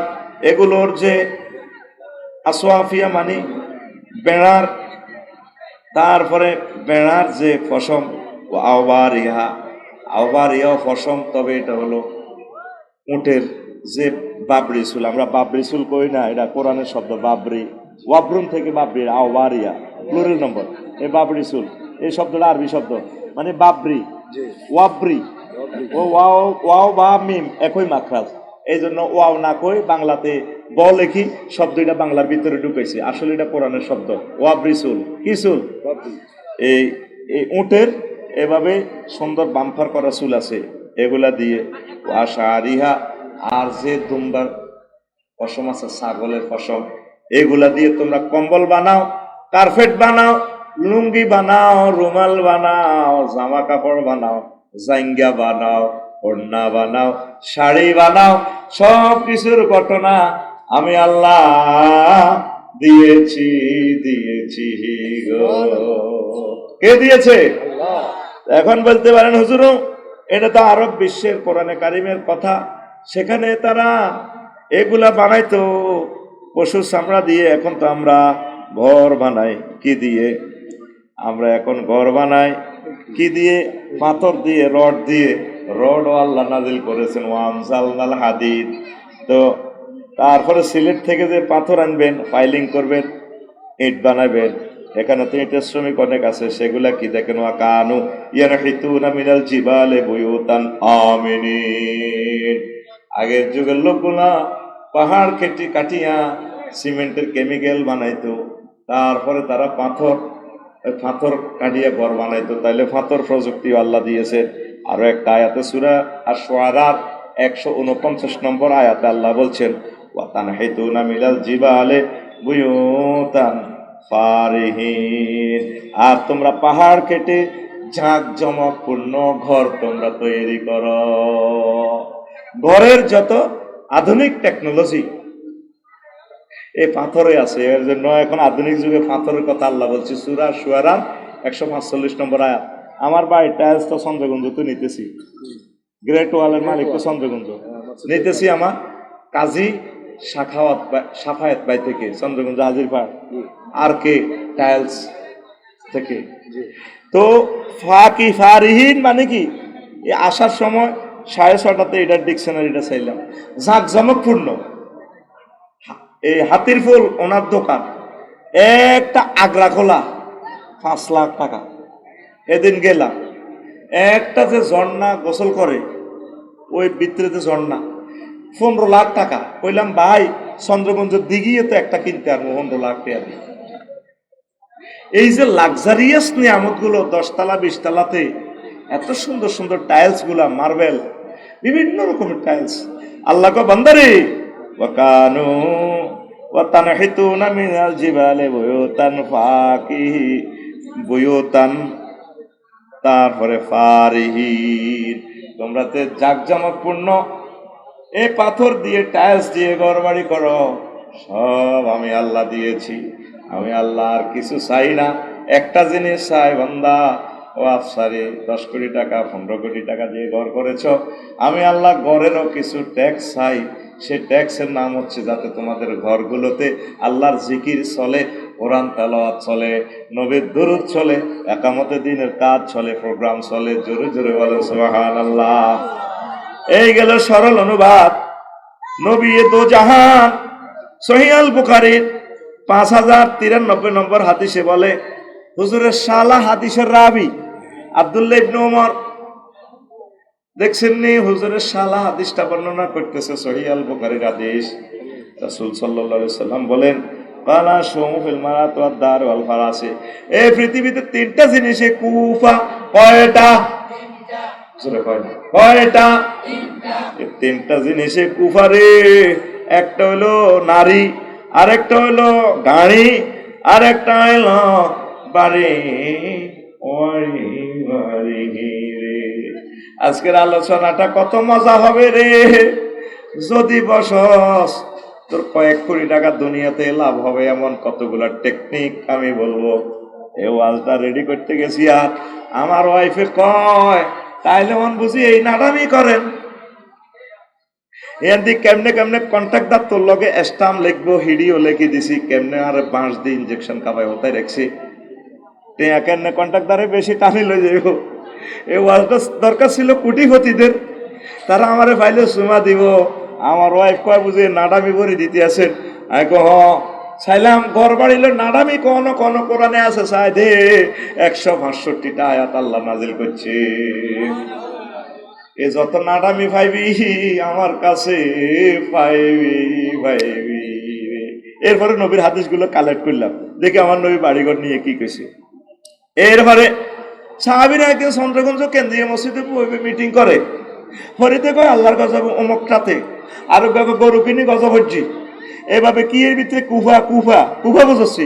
এগুলোর যে আসওয়াফিয়া মানে বেড়ার, তারপরে বেড়ার যে পশম, ও আওবারিহা, আওবারিয়াও পশম, তবে এটা হলো উটের যে বাবরি চুল, আমরা বাবরি চুল কই না, এটা কোরআনের শব্দ বাবরি, ওয়াবরুন থেকে বাবরি, আওবারিয়া প্লুরাল নম্বর, এই বাবরি চুল এই শব্দটা আরবি শব্দ, মানে বাবরি ওয়াবরি, ও ওয়াও ওয়াও বা মিম একই মাখরাজ, এই জন্য ওয়াও না কই বাংলাতে ব লেখি, শব্দটা বাংলার ভিতরে ঢুকেছি, আসলে এটা কোরআনের শব্দ ওয়াবরি চুল। কি চুল? এই উটের এভাবে সুন্দর বাম্পার করা চুল আছে, এগুলা দিয়ে ওয়াশারিহা, আর যে দুম্বার পশম আছে, ছাগলের পশম, এগুলা দিয়ে তোমরা কম্বল বানাও, কার্পেট বানাও, লুঙ্গি বানাও, রুমাল বানাও, জামা কাপড় বানাও, জাঙ্গা বানাও, ওড়না বানাও, শাড়ি বানাও। সব কিছুর ঘটনা আমি আল্লাহ দিয়েছি দিয়েছি গো। কে দিয়েছে? এখন বলতে পারেন হুজুর এটা তো আরব বিশ্বের কোরআনে কারিমের কথা, সেখানে তারা এগুলা বানাইতো পশুর চামড়া দিয়ে, এখন তো আমরা ঘর বানাই কি দিয়ে? আমরা এখন ঘর বানাই কি দিয়ে? পাথর দিয়ে, রড দিয়ে। রডও আল্লাহ নাজিল করেছেন, ওয়ামজালনাল হাদিদ। তো তারপরে সিলেট থেকে যে পাথর আনবেন, ফাইলিং করবেন, ইট বানাবেন, এখানে তো ইটের শ্রমিক অনেক আছে, সেগুলা কি দেখেন, ওয়া কানু ইয়ানহিতুনা মিনাল জিবালে বুয়ুতান আমিনিন। আগের যুগের লোকগুলা পাহাড় কেটে কাটিয়া সিমেন্টের কেমিক্যাল বানাইতো, তারপরে তারা পাথর কাটিয়া ঘর বানাইতো। তাইলে পাথর প্রযুক্তি আল্লাহ দিয়েছে। আরো একটা আয়াতে সূরা আশ-শুআরার 149 নম্বর আয়াতে আল্লাহ বলছেন, ওয়া তানহিতুনা মিনাল জিবালে বুয়ুতান ফারিহিন, আর তোমরা পাহাড় কেটে জাঁকজমকপূর্ণ ঘর তোমরা তৈরি করো। ঘরের যত আধুনিক টেকনোলজি এই পাথরে আছে, এর জন্য এখন আধুনিক যুগে পাথরের কথা আল্লাহ বলছে সূরা শুআরা 145 নম্বর আয়াত। আমার বাড়ি টাইলস তো চন্দ্রগঞ্জ তো নিতেছি, গ্রেট ওয়ালের মালিক তো চন্দ্রগঞ্জ নিতেছি, আমার কাজী সাফায়েত ভাই থেকে চন্দ্রগঞ্জ হাজির পাড়, আর কে টাইলস থেকে। তো ফাকি ফারিহিন মানে কি? এই আসার সময় 6:30 এটার ডিকশনারিটা চাইলাম, জাঁকজমকপূর্ণ। এই হাতির ফুল ওনার দোকান, একটা আগলা খোলা 5 লাখ টাকা। এদিন গেলাম, একটা যে ঝর্ণা গোসল করে ওই ভিতরে যে ঝর্ণা 15 লাখ টাকা। কইলাম ভাই চন্দ্রগঞ্জের দিঘিয়ে তো একটা কিনতে আর 15 লাখ টাকা দিয়ে। এই যে লাক্সারিয়াস নিয়ামত গুলো 10 তলা 20 তলাতে এত সুন্দর সুন্দর টাইলস গুলা, মার্বেল, বিভিন্ন রকমের টাইলস। আল্লাহ কো বান্দারে ওয়া কানু ওয়া তানহিতুনা মিনাল জিবালি বুয়ুতান ফাকিহি বুয়ুতান, তারপরে ফারিহিন, তোমরা তে জাকজমকপূর্ণ এই পাথর দিয়ে টাইলস দিয়ে ঘর বাড়ি করো, সব আমি আল্লাহ দিয়েছি। আমি আল্লাহ আর কিছু চাই না, একটা জিনিস চাই, বান্দা ও আফসারি 10 কোটি টাকা 15 কোটি টাকা দিয়ে ঘর করেছ, আমি আল্লাহ ঘরেরও কিছু ট্যাক্স চাই। সে ট্যাক্সের নাম হচ্ছে যাতে তোমাদের ঘরগুলোতে আল্লাহর জিকির চলে, কোরআন তেলাওয়াত চলে, নবীর দুরূদ চলে, একামতে দিনের কাজ চলে, প্রোগ্রাম চলে। জোরে জোরে বলেন সুবহানাল্লাহ। এই গেল সরল অনুবাদ। নবী দো জাহান সহিহ আল বুখারীর 5093 নম্বর হাদিসে বলে, হুজুরের শালা হাদিসের রাবি আব্দুল্লাহ ইবনে ওমর, দেখছেন নি হুজুরের শালা হাদিসটা বর্ণনা করতেছে, সহিহ আল বুখারীর হাদিস। রাসূল সাল্লাল্লাহু আলাইহি সাল্লাম বলেন, কালা শুমু ফিল মারাত ওয়াদ দার ওয়াল ফারাসি, এই পৃথিবীতে 3টা জিনিসে কুফা, কয়টা? কয়টা? 3টা জিনিসে কুফারে। একটা হলো নারী, আরেকটা হলো গাড়ি, আরেকটা হলো বাড়ি বাড়ি বাড়ি রে। আজকের আলোচনাটা কত মজা হবে রে যদি বসস, তোর কয়েক কোটি টাকা দুনিয়াতে লাভ হবে এমন কতগুলা টেকনিক আমি বলবো। এই ওয়াজটা রেডি করতে গেছি আর আমার ওয়াইফে কয় তাইলে মন বুঝি এই নাডামি করেন, এর দিক কেমনে কেমনে কন্ট্রাক্টর তোর লগে স্টাম্প লিখবো, হিডিও লিখে দিছি, কেমনে আর বাঁশ দিয়ে ইঞ্জেকশন খাবাই হতে রাখছি, টেয়া কেমনে কন্ট্রাক্টরে বেশি টানি লই যাইব। এই ওয়াজটা দরকার ছিল কোটিপতিদের, তারা আমারে ফাইলে সুমা দিব। আমার ওয়াইফ কয় বুঝে নাডামি ভরে দিতে আছেন, আমি কো হ চাইলাম ঘর বাড়িল নাডামি কোন কোন কোরআনে আছে চাই দে 165টা আয়াত আল্লাহ নাজিল করছে, এ যত নাডামি পাইবি আমার কাছে পাইবি পাইবি। এরপরে নবীর হাদিসগুলো কালেক্ট করলাম, দেখি আমার নবী বাড়িঘর নিয়ে কি কইছে। এরপরে সাহাবীরা একদিন চন্দ্রগঞ্জ কেন্দ্রীয় মসজিদে মিটিং করে, হরিতে কয় আল্লাহর গজব অমুকটাতে, আর গরু কিনে গজব হচ্ছি এভাবে কি এর ভিতরে কুফা কুফা কুফা বুঝছি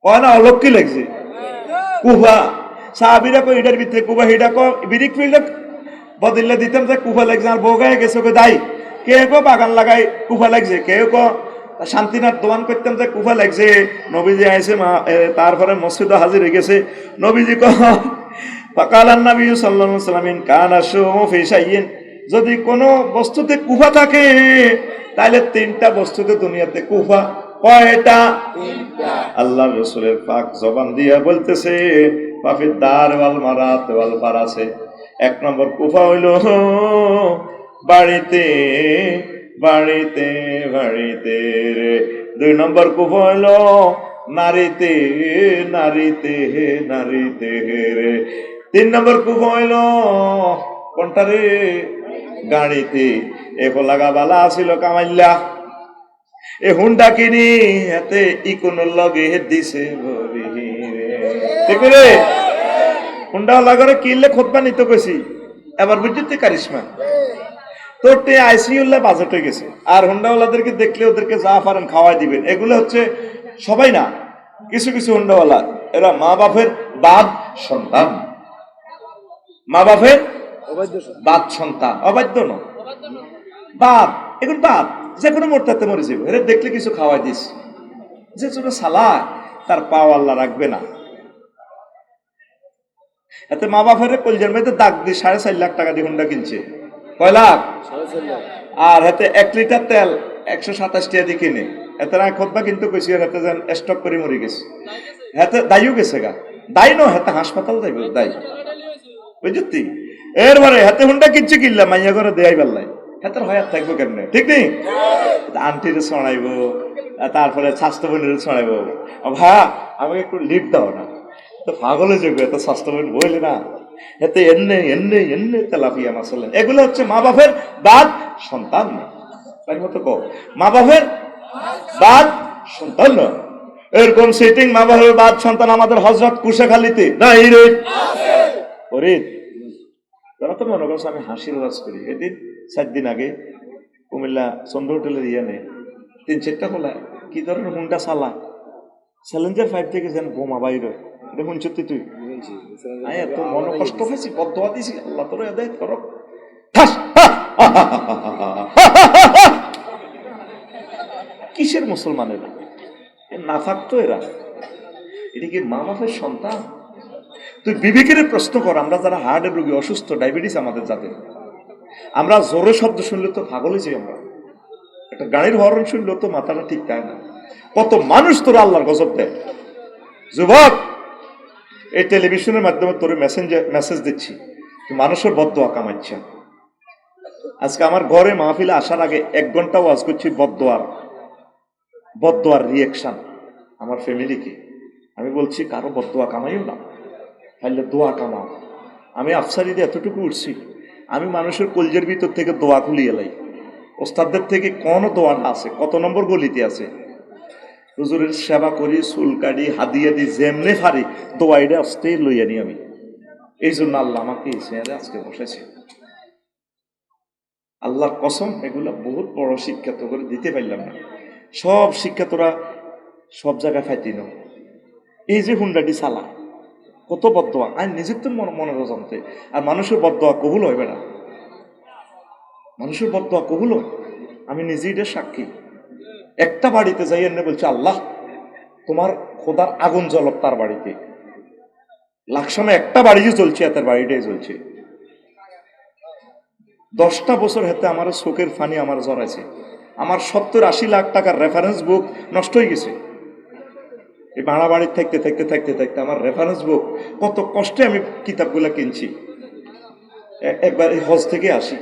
কয় না অলক্ষী লাগছে কুফা। সাহাবীরা কয় এটার ভিতরে কুফা, এটা কয় বিরিক ফিল্ডে বদলে দিতাম যে কুফা লাগছে, আর বগায় গেছে দায় কে কো বাগান লাগাই কুফা লাগছে, কেউ কো শান্তিনাথ দোয়ান করতাম যে কুফা লাগছে। নবীজি আইসে তারপরে মসজিদে হাজির হয়ে গেছে, নবীজি কালান নবী সাল্লাল্লাহু আলাইহি ওয়াসাল্লাম কানা শুমু ফি শাইইন, যদি কোনো বস্তুতে কুফা থাকে তাহলে 3টা বস্তুতে দুনিয়াতে কুফা, কয়টা? 3টা। আল্লাহর রাসূলের পাক জবান দিয়া বলতেছে পাফিদ দার ওয়াল মারাত ওয়াল ফারাসে, 1 নম্বর কুফা হইল বাড়িতে বাড়িতে বাড়িতে রে, 2 নম্বর কুফা হইল নারীতে নারীতে নারীতে রে, 3 নম্বর কুফা হইল কোনটা রে? গাড়িতে। এ লাগা বালা আসিল কামাইল্লা, এ হুন্ডা কিনি এতে ইকোনোর লগে দিছে ঠিক রে, হুন্ডা লাগারে কিনলে খোদবা নিতে কইছি, এবার বুঝতে কারিশমা তোর টে আইসিইউল্লাহ বাজেট হয়ে গেছে, আর হুন্ডাওয়ালাদেরকে দেখলে ওদেরকে যা পারেন খাওয়াই দিবেন। এগুলো হচ্ছে সবাই না, কিছু কিছু হুন্ডাওয়ালা এরা মা বাপের বাদ সন্তান, মা বাপের বাদ সন্তান, অবাধ্য ন বাদ, এগুলো বাদ যে কোনো মোড়টাতে মরে যাবে, এরা দেখলে কিছু খাওয়াই দিস, যে ছোট সালা তার পাও আল্লাহ রাখবে না। এতে মা বাপের কলজের মধ্যে দাগ দিয়ে 4.5 লাখ টাকা দিয়ে হুন্ডা কিনছে, কয় লাখ? আর হাতে 1 লিটার তেল 127 টাকা দিয়ে কিনে, এতে না খোদবা কিন্তু কইছি আর হাতে যেন স্টক করে মরে গেছে, হাতে দাইও গেছে গা, দাই ন হাতে হাসপাতাল যাইবে দাই বুঝতি। এরপরে হাতে হুন্ডা কিনছে, কিনলাম মাইয়া করে দেয়াই পারলাই, হাতের হয়াত থাকবো কেমনে, ঠিক নেই? আন্টিরে ছড়াইবো, তারপরে স্বাস্থ্যবনীরে ছড়াইবো, ভা আমাকে একটু লিফট দাও না, তো পাগলে যাবে এত স্বাস্থ্যবান বইলে না, এতে এমনি এমনি এমনি তেলাপিয়া মাসালেন, এগুলো হচ্ছে মা বাপের বাদ সন্তান না, তাই মতো কো মা বাপের বাদ সন্তান না। এরকম সিটিং মা বাপের বাদ সন্তান আমাদের হযরত কুশাখালীতে নাই রে ফরিদ, তারা তো মনে করছে আমি হাসির ওয়াজ করি। এদিন 4 দিন আগে কুমিল্লা চন্দ্র হোটেলের ইয়ানে 3-4টা খোলা কি ধরনের হুন্ডা চালা, চ্যালেঞ্জার 5 থেকে যেন বোমা বাইরে, এটা শুনছি তুই? এত মন কষ্ট হয়েছি, বদদোয়া দিছি, আল্লাহ তোর হেদায়েত করো। কিসের মুসলমানের না থাকতো এরা, এটা কি মা বাপের সন্তান? তুই বিবেকের প্রশ্ন কর, আমরা যারা হার্টের রোগী, অসুস্থ, ডায়াবেটিস আমাদের যাদের, আমরা জোরে শব্দ শুনলে তো পাগল হয়ে যাই, আমরা একটা গাড়ির হর্ন শুনলেও তো মাথাটা ঠিক থাকে না। কত মানুষ তোরা আল্লাহর গজব দেয়। যুবক, এই টেলিভিশনের মাধ্যমে তোর মেসেজ দিচ্ছি, তুই মানুষের বদদোয়া কামাচ্ছে। আজকে আমার ঘরে মাহফিলে আসার আগে 1 ঘন্টা ওয়াজ করছি বদদোয়ার রিয়েকশন আমার ফ্যামিলিকে। আমি বলছি কারো বদদোয়া কামাইও না, তাহলে দোয়া কামাও। আমি আফসারিতে এতটুকু উঠছি, আমি মানুষের কলজের ভিতর থেকে দোয়া খুলিয়ে লাই, ওস্তাদদের থেকে কোন দোয়াটা আছে, কত নম্বর গলিতে আছে, হুজুরের সেবা করি, চুল কাটি, হাদিয়া দি, যেমনে পারি দোয়া এটা আসতেই লইয়া নি আমি। এই জন্য আল্লাহ আমাকে এই চেয়ারে আজকে বসেছে। আল্লাহর কসম, এগুলো বহুত বড় শিক্ষা তো করে দিতে পারলাম না। সব শিক্ষা তোরা সব জায়গায় ফাইতি না। এই যে হুন্ডাটি চালা কত বদদোয়া আমি নিজের তো মনে জানতে, আর মানুষের বদদোয়া কবুল হয় না, মানুষের বদদোয়া কবুল হয়। আমি নিজেই এটার সাক্ষী। একটা বাড়িতে যাই এনে বলছে আল্লাহ তোমার খোদার আগুন জ্বলক তার বাড়িতে। লাকসামে একটা বাড়িও চলছে, এত বাড়িটাই চলছে। 10টা বছর হেতে আমার চোখের ফানি আমার জড়াইছে। আমার 70-80 লাখ টাকার রেফারেন্স বুক নষ্ট হয়ে গেছে। এই ভাড়া বাড়ির থাকতে থাকতে থাকতে থাকতে আমার রেফারেন্স বুক, কত কষ্টে আমি কিতাবগুলো কিনছি। একবার এই হজ থেকে আসি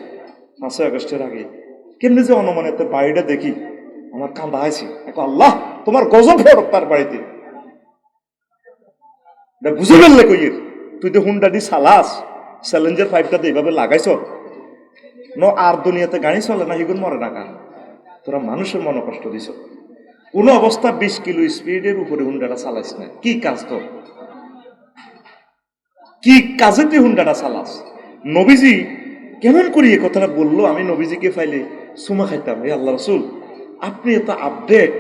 5ই আগস্টের আগে, কেমনি যে অনুমানে তোর বাড়িটা দেখি আমার কান্দা আছে। আল্লাহ তোমার গজব ফেরত তার বাড়িতে। বুঝে ফেললে কইয়ের তুই তো হুন্ডাটি চালাস, চ্যালেঞ্জার 5টাতে এইভাবে লাগাইছ আর দুনিয়াতে গাড়ি চলে না, এগুলো মরে না কান। তোরা মানুষের মনে কষ্ট দিছ। কোন অবস্থা 20 কিলো স্পিডের উপরে হুন্ডাটা চালাইস না। কি কাজ তোর? কি কাজে তুই হুন্ডাটা চালাস? নবীজি কেমন করি এ কথাটা বললো, আমি নবীজিকে পাইলে সুমা খাইতাম। এই আল্লাহ রসুল আপনি এত আপডেট,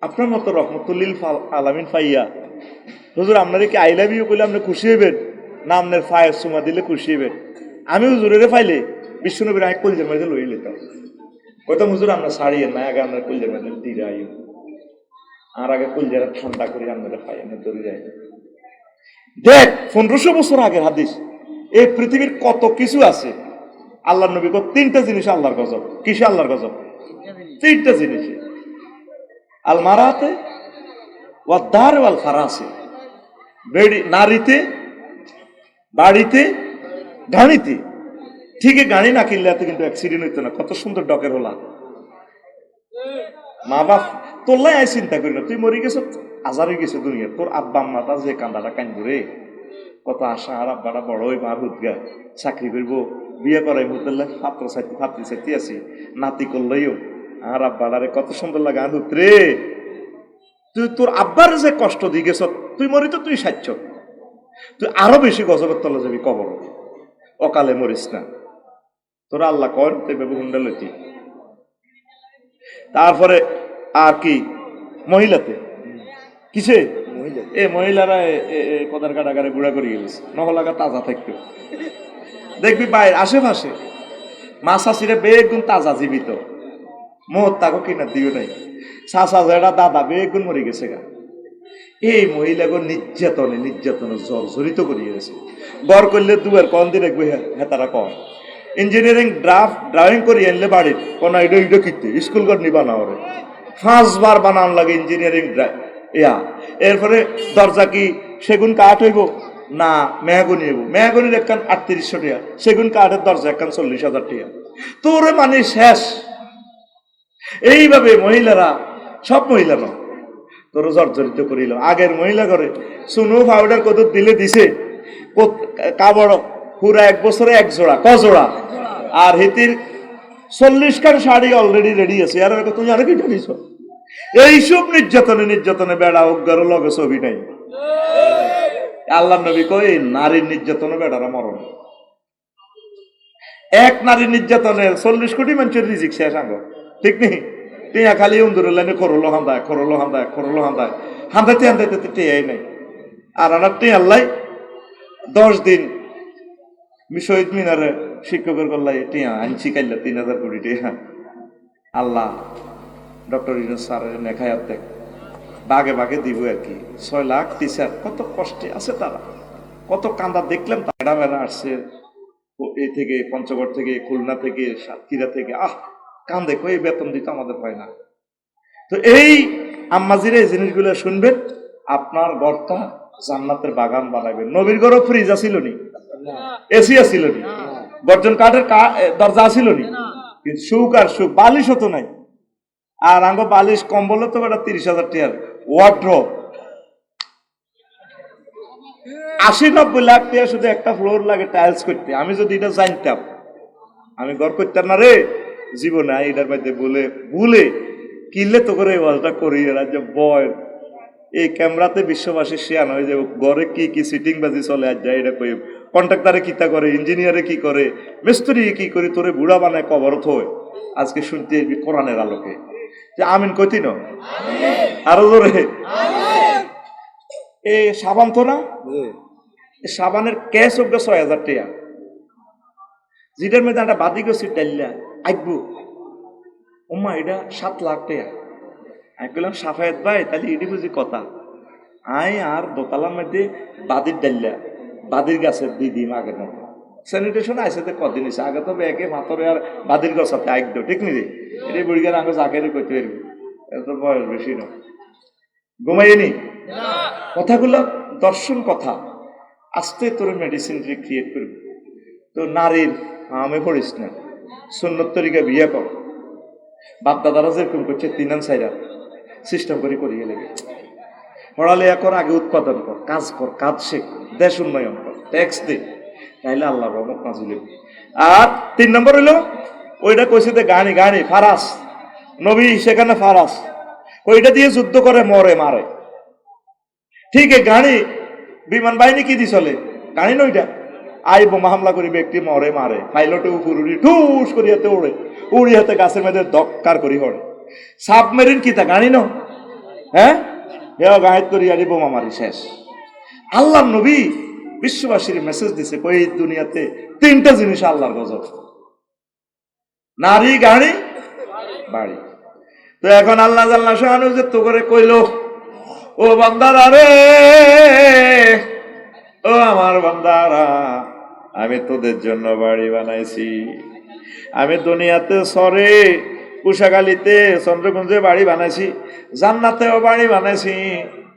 আপনার মতো রহমতুল্লিল আলামিন পাইয়া হুজুর আপনারা কি আই লাভ ইউ বলে আপনি খুশি হইবেন না আপনার ফায়ার সুমা দিলে খুশি হইবেন? আমি হুজুরের পাইলে বিশ্বনবীর আগে কলজের মাঝে লই নিতাম, কইতাম হুজুর আপনার ছাড়িয়ে না, আগে আপনার কলজের মাঝে দিয়ে আই, আর আগে কলজেরা ঠান্ডা করে আপনারা পাই আমরা দৌড়ে যাই। দেখ 1500 বছর আগের হাদিস। এই পৃথিবীর কত কিছু আছে। আল্লাহর নবী 3টা জিনিস আল্লাহর গজব। কিসে আল্লাহর গজব? 3টা জিনিসে, আল মারাতে ওয়া দার ওয়াল ফারাসে, নারীতে, বাড়িতে, গাড়িতে। ঠিকই গাড়ি না কিনলে এত কিন্তু অ্যাক্সিডেন্ট হইতো না। কত সুন্দর ডকের হলা। মা বাপ তোরলাই আই চিন্তা করি না, তুই মরে গেছ, আজার হয়ে গেছে দুনিয়া। তোর আব্বা আম্মা তা যে কান্দাটা কান্দু রে, কত আশা। আর আব্বাটা বড় হই মার হুদগা চাকরি করবো, বিয়ে করাই মুদল্লা ফাত্রি চাইতে আছি, নাতি করলেও আর আব্বাটারে কত সুন্দর লাগে। আর হুত রে তুই তোর আব্বার যে কষ্ট দিয়ে গেছ, তুই মরি তো তুই সাচ্ছ, তুই আরো বেশি গজবের তলে যাবি কবর, অকালে মরিস না। তোরা আল্লাহ কর তুই বেবু হুন্ডা লইতি। তারপরে আর কি মহিলাতে কিসে এ মহিলারা কদার কাটাগারে বুড়া করে গেছে, নহলাগা তাজা থাকতো। দেখবি বাইরে আশেপাশে মাছাছিরে বেগুন তাজা জীবিত, মোট তাকে কিনা দিও নাই। চাচা যেটা দাদা বেগুন মরে গেছে গা। এই মহিলাগো নির্যাতনে নির্যাতনে জর্জরিত করিয়ে গেছে। গড় করলে দুয়ার কন দিয়ে দেখবে হেতারা কন ইঞ্জিনিয়ারিং ড্রাইভিং করি আনলে বাড়ির কোন এটা কিনতে স্কুল ঘর নি বানাও রে 5 বার বানান লাগে ইঞ্জিনিয়ারিং ইয়া। এরপরে দরজা কি সেগুন কাঠ হইব না মেহগনি হইব? মেহগনির একখান 3800 টাকা, সেগুন কাঠের দরজা একখান 40,000 টাকা। তোরে মানে শেষ। এইভাবে মহিলারা, সব মহিলা না, তোর জর্জরিত করিল। আগের মহিলা করে সুনো পাউডার কত দিলে দিছে কাপড় পুরা 1 বছরে 1 জোড়া, কজোড়া। আর হিতির 40 খান শাড়ি অলরেডি রেডি আছে। আর তুমি আর কি জানিস? এইসব নির্যাতনে নির্যাতনে বেড়া অজ্ঞার লগে ছবি নাই। আল্লাহ নবী কই নারীর নির্যাতনে বেড়ারা মরণ। এক নারীর নির্যাতনে 40 কোটি মানুষের রিজিক শেষ আঙ্গ, ঠিক নেই? টিয়া খালি উন্দুরের লাইনে করলো হান্দায় করলো হান্দায় করলো হান্দায় হান্দাইতে হান্দাইতে টিয়াই নাই। আর আনার টিয়া আল্লাহ 10 দিন শহীদ মিনারে শিক্ষকের গল্লাই টিয়া আনছি কাইলা 3000 কোটি টিয়া। আল্লাহ ডক্টর ইউনূস স্যারের নেখায়াত দেখ বাগে বাগে দিব আর কি। 6 লাখ টিচার কত কষ্টে আছে তারা, কত কান্দা দেখলাম। তারা বেড়া আসছে এই থেকে পঞ্চগড় থেকে, খুলনা থেকে, সাতক্ষীরা থেকে, কান্দে কই বেতন দিতে আমাদের হয় না। তো এই আম্মাজিরা এই জিনিসগুলো শুনবেন, আপনার ঘরটা জান্নাতের বাগান বানাবেন। নবীর ঘরও ফ্রিজ আছিল নি, এসি আছিল নি, গর্জন কাঠের দরজা আছিল নি, কিন্তু সুখ আর সুখ বালিশ হতো নাই। আর আঙ্গ বালিশ কম্বল তো বেটা 30,000 টাকার ওয়ার্ড্রপ, 80-90 লাখ টাকা শুধু একটা ফ্লোর লাগে টাইলস করতে। আমি যদি এটা জানতাম আমি ঘর করতাম না রে জীবনে। এটার মধ্যে বলে ভুলে কিনলে তো করে ওয়ালটা করি যে বয় এই ক্যামেরাতে বিশ্ববাসী শেয়ান হয়ে যাবে। ঘরে কি কি সিটিং বাজি চলে আর যায় এটা কই, কন্ট্রাক্টারে কিতা করে, ইঞ্জিনিয়ারে কি করে, মিস্ত্রি কি করে, তোরে বুড়া বানায় কবর থয়। আজকে শুনতে কোরআনের আলোকে যে আমিন কইতি না আরো জোরে। এই সাবান তো না, সাবানের ক্যাশ ওগুলো 6,000 টাকা, যেটার মধ্যে একটা বাদি গেছি ডাইল্লা আইবু ওমা এটা 7 লাখ টাকা। আমি বললাম সাফায়াত ভাই তাহলে এটি বুঝি কথা, আই আর দোতলার মধ্যে বাদির ডাইল্লা বাদির গাছের দিদি আগের মতো স্যানিটেশন আছে তো কদিন হয়েছে, আগে তো ব্যাগে মাথরে আর বাদির গাছ আছে একদম ঠিক নি রে, এটি বুড়িগার আগে জাকেরে করতে পারবি, এত বয়স বেশি না ঘুমাইনি। কথাগুলো দর্শন কথা, আস্তে তোর মেডিসিন ক্রিয়েট করবি। তো নারীর আমি পড়িস না, সুন্নত তরিকা বিয়ে কর, বাপ দাদারা যেরকম করছে 3 আন 4 সিস্টেম করে করিয়ে লেগে পড়ালেখা কর, আগে উৎপাদন কর, কাজ শেখ, দেশ উন্নয়ন কর, ট্যাক্স দে, তাইলে আল্লাহ রহমত নাজিল হবে। আর 3 নম্বর হইল ওইটা কইছে যে গাড়ি গাড়ি ফারাস, নবী সেখানে ফারাস, ওইটা দিয়ে যুদ্ধ করে মরে মারে। ঠিক এই গাড়ি বিমান বাহিনী কি দিয়ে চলে, গাড়ি নইটা আই বোমা হামলা করি ব্যক্তি মরে মারে, পাইলটে উপরি ঠুস করিয়াতে উড়ে, উড়িয়াতে গাছের মধ্যে দক্কার করি হরে। সাবমেরিন কি তা গাড়ি ন, হ্যাঁ গায়েত করি আরি বোমা মারি শেষ। আল্লাহ নবী বিশ্ববাসীর মেসেজ দিছে কই দুনিয়াতে 3টা জিনিস আল্লাহর গজব, নারী গাড়ি বাড়ি। তো এখন আল্লাহ জাল্লা শাহানু যে তো করে কইল ও বান্দারা রে, ও আমার বান্দারা, আমি তোদের জন্য বাড়ি বানাইছি, আমি দুনিয়াতে সরে কুশাগালিতে চন্দ্রকুঞ্জে বাড়ি বানাইছি, জান্নাতেও বাড়ি বানাইছি,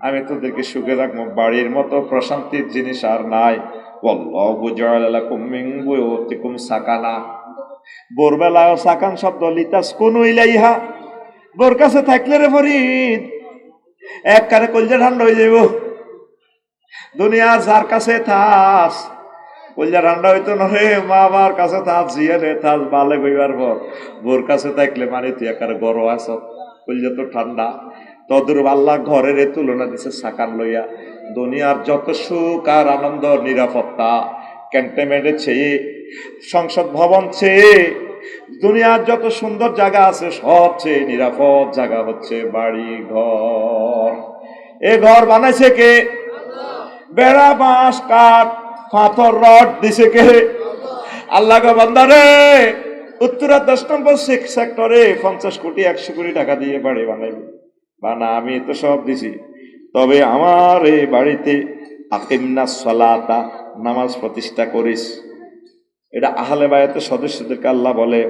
আমি তোদেরকে সুখে রাখবো, বাড়ির মতো প্রশান্তির জিনিস আর নাই। ওয়াল্লাহু জাআলা লাকুম মিন বুয়ুতিকুম সাকানা, ভোরবেলায় সাকান শব্দ লিতাসকুনু ইলাইহা, বোর কাছে থাকলে রে ফরিদ এক কারে কলজা ঠান্ডা হয়ে যাইব, দুনিয়ার যার কাছে থাস কলজা ঠান্ডা হইতো না রে, মা বাবার কাছে থাস জিয়ারে থাস বালে গইবার পর বোর কাছে থাকলে মানে তুই একারে গরম আস, কলজা তো ঠান্ডা। তদুর আল্লাহ ঘরের তুলনা দিছে সাকান লইয়া, দুনিয়ার যত সুখ আর আনন্দ নিরাপত্তা ক্যান্টনমেন্টের চেয়ে, সংসদ ভবন চেয়ে, দুনিয়ার যত সুন্দর জায়গা আছে সবচেয়ে নিরাপদ জায়গা হচ্ছে বাড়ি ঘর। এ ঘর বানাইছে কে? বেড়া বাঁশ কাঠ পাথর রড দিছে কে? আল্লাহ গো বান্দারে, উত্তরা 10 নম্বর সেক্টরে 50 কোটি 100 কোটি টাকা দিয়ে বাড়ি বানাইবে, বানা আমি তো সব দিছি, তবে আমার এই বাড়িতে আকিমনাস সালাতা, নামাজ প্রতিষ্ঠা করিস। এটা আহলে বায়াতের সদস্যদেরকে আল্লাহ বলে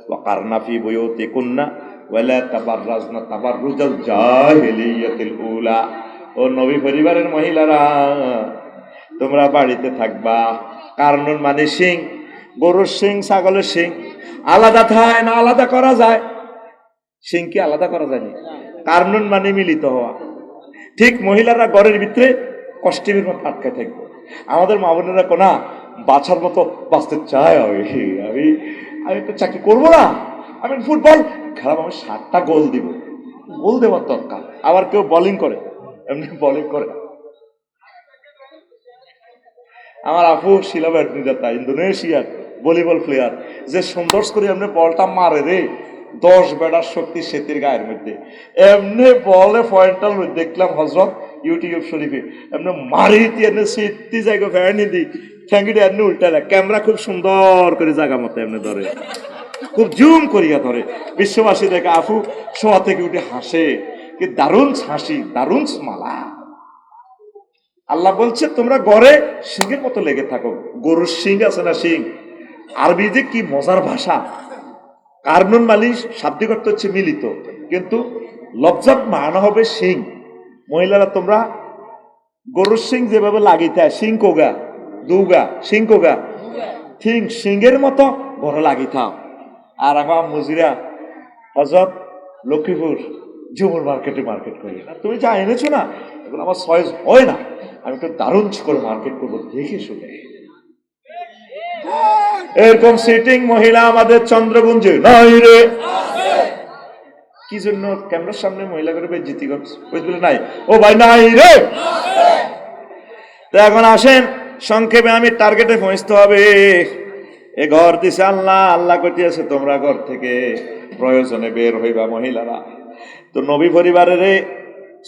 ওয়াকারনা ফি বুয়ুতিকুন্না ওয়ালা তাবাররাজনা তাবাররুজাল জাহিলিয়াতিল উলা, ও নবী পরিবারের মহিলারা তোমরা বাড়িতে থাকবা। কারনুন মানে সিং, গরুর সিং ছাগলের সিং আলাদা থাকে না, আলাদা করা যায়? সিং কি আলাদা করা যায় না? কারনুন মানে মিলিত হওয়া। ঠিক মহিলারা ঘরের ভিতরে কষ্টের মতো আটকায় থাকবে, আমাদের মা বোনেরা কোনা বাছার মতো বাঁচতে চায়। আমি তো চাকরি করবো না, আমি ফুটবল খেলাম, আমি 7টা গোল দিব, গোল দেওয়ার দরকার। আবার কেউ বোলিং করে, এমনি বোলিং করে। আমার আপু শিলা ব্যাডমিন্টন, ইন্দোনেশিয়ার ভলিবল প্লেয়ার, যে সুন্দর করে এমনি বলটা মারে রে, 10 বেড়ার শক্তি সেতির গায়ের মধ্যে, এমনি বলে পয়েন্টাল দেখলাম হজরত ইউটিউব শরীফে, এমনি মারি এমনি সেতি জায়গা ফেরানি দি ঠ্যাঙ্গিটা এমনি উল্টালে, ক্যামেরা খুব সুন্দর করে জায়গা মতো এমনি ধরে, খুব জুম করিয়া ধরে। বিশ্ববাসী দেখে আফু শোয়া থেকে উঠে হাসে, কি দারুণ হাসি, দারুণ মালা। আল্লাহ বলছে তোমরা ঘরে সিংহের মতো লেগে থাকো। গরুর সিং আছে না, সিং আরবি যে কি মজার ভাষা। কারনুন মালিশ শাব্দিক অর্থ হচ্ছে মিলিত, কিন্তু লফজাত মানা হবে সিং। মহিলারা তোমরা গরুর সিং যেভাবে লাগিতে হয়, সিং কোগা দুগা সিং কোগা ঠিক সিংহের মতো ঘরে লাগিতাম। আর আমার মজিরা হজরত লক্ষ্মীপুর ঝুমুর মার্কেটে মার্কেট করি না, তুমি যা এনেছো না এগুলো আমার চয়েস হয় না, আমি একটু দারুণ করে মার্কেট করবো দেখে শুনে। এরকম সিটিং মহিলা আমাদের চন্দ্রগুঞ্জে নাই রে। কি জন্য ক্যামেরার সামনে মহিলা করে বেজ্জিতি করছে? নাই, ও ভাই নাই রে। তো এখন আসেন সংক্ষেপে, আমি টার্গেটে পৌঁছতে হবে। এ ঘর দিছে আল্লাহ, আল্লাহ কইতেছে তোমরা ঘর থেকে প্রয়োজনে বের হইবা মহিলারা। তো নবী পরিবারের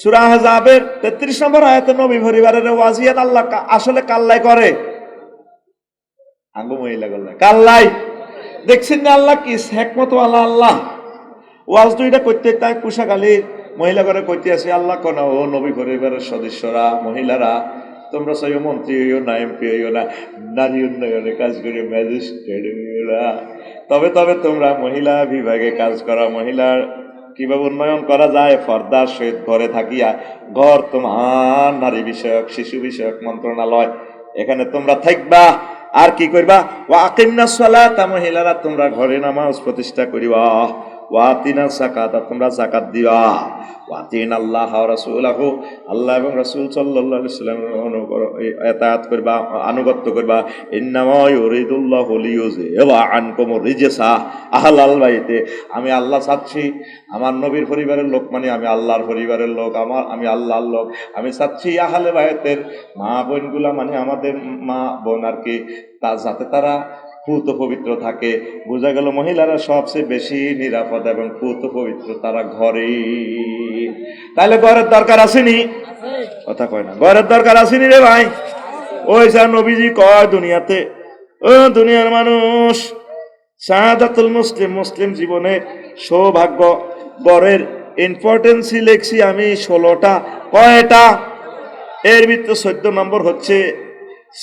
সূরা আহজাবের 33 নম্বর আয়াতে নবী পরিবারের ওয়াজিয়াত আল্লাহ আসলে কাল্লাই করে, আঙ্গু মহিলা গল্লাই কাল্লাই। দেখছেন না আল্লাহ কি হিকমত ওয়ালা আল্লাহ। ওয়াজ দুইটা করতে তাই কুশাকালীর মহিলা করে করতে আসে আল্লাহ কোন ও নবী পরিবারের সদস্যরা মহিলারা তোমরা চাইও মন্ত্রী হইও না, এমপি হইও না, নারী উন্নয়নে কাজ করে ম্যাজিস্ট্রেট হইও না, তবে তবে তোমরা মহিলা বিভাগে কাজ করা। মহিলার কিভাবে উন্নয়ন করা যায়, পর্দার সহিত ঘরে থাকিয়া, ঘর তোমার নারী বিষয়ক শিশু বিষয়ক মন্ত্রণালয়, এখানে তোমরা থাকবা। আর কি করবা, ওয়া আকিমনাস সালাতা, মহিলারা তোমরা ঘরে নামাজ প্রতিষ্ঠা করিবা, ওয়াতিনা যাকাতা, তোমরা যাকাত দিবা, ওয়াতিন আল্লাহ ওয়া রাসূলাহু, আল্লাহ এবং রাসূল সাল্লাল্লাহু আলাইহি সাল্লামের ইতাআত করবা, আনুগত্য করবা। ইন্নামা ইউরিদুল্লাহু লিইউযিবা আনকুমুর রিজসা আহলাল বাইতে, আমি আল্লাহ চাচ্ছি আমার নবীর পরিবারের লোক, মানে আমি আল্লাহর পরিবারের লোক, আমি আল্লাহর লোক, আমি চাচ্ছি আহলে বাইতের মা বোনগুলা, মানে আমাদের মা বোন আর কি, তা যাতে তারা পুত পবিত্র থাকে। বোঝা গেল মহিলারা সবচেয়ে বেশি নিরাপদ এবং পুত পবিত্র তারা ঘরে। তাহলে ঘরের দরকার আসেনি? কথা কয় না, ঘরের দরকার আসেনি রে ভাই? ওই যা নবীজি কয় দুনিয়াতে, ও দুনিয়ার মানুষ, শাহাদাতুল মুসলিম, মুসলিম জীবনে সৌভাগ্য, ঘরের ইম্পর্টেন্সই লেখছি আমি 16টা। কয়টা? এর ভিতরে 14 নম্বর হচ্ছে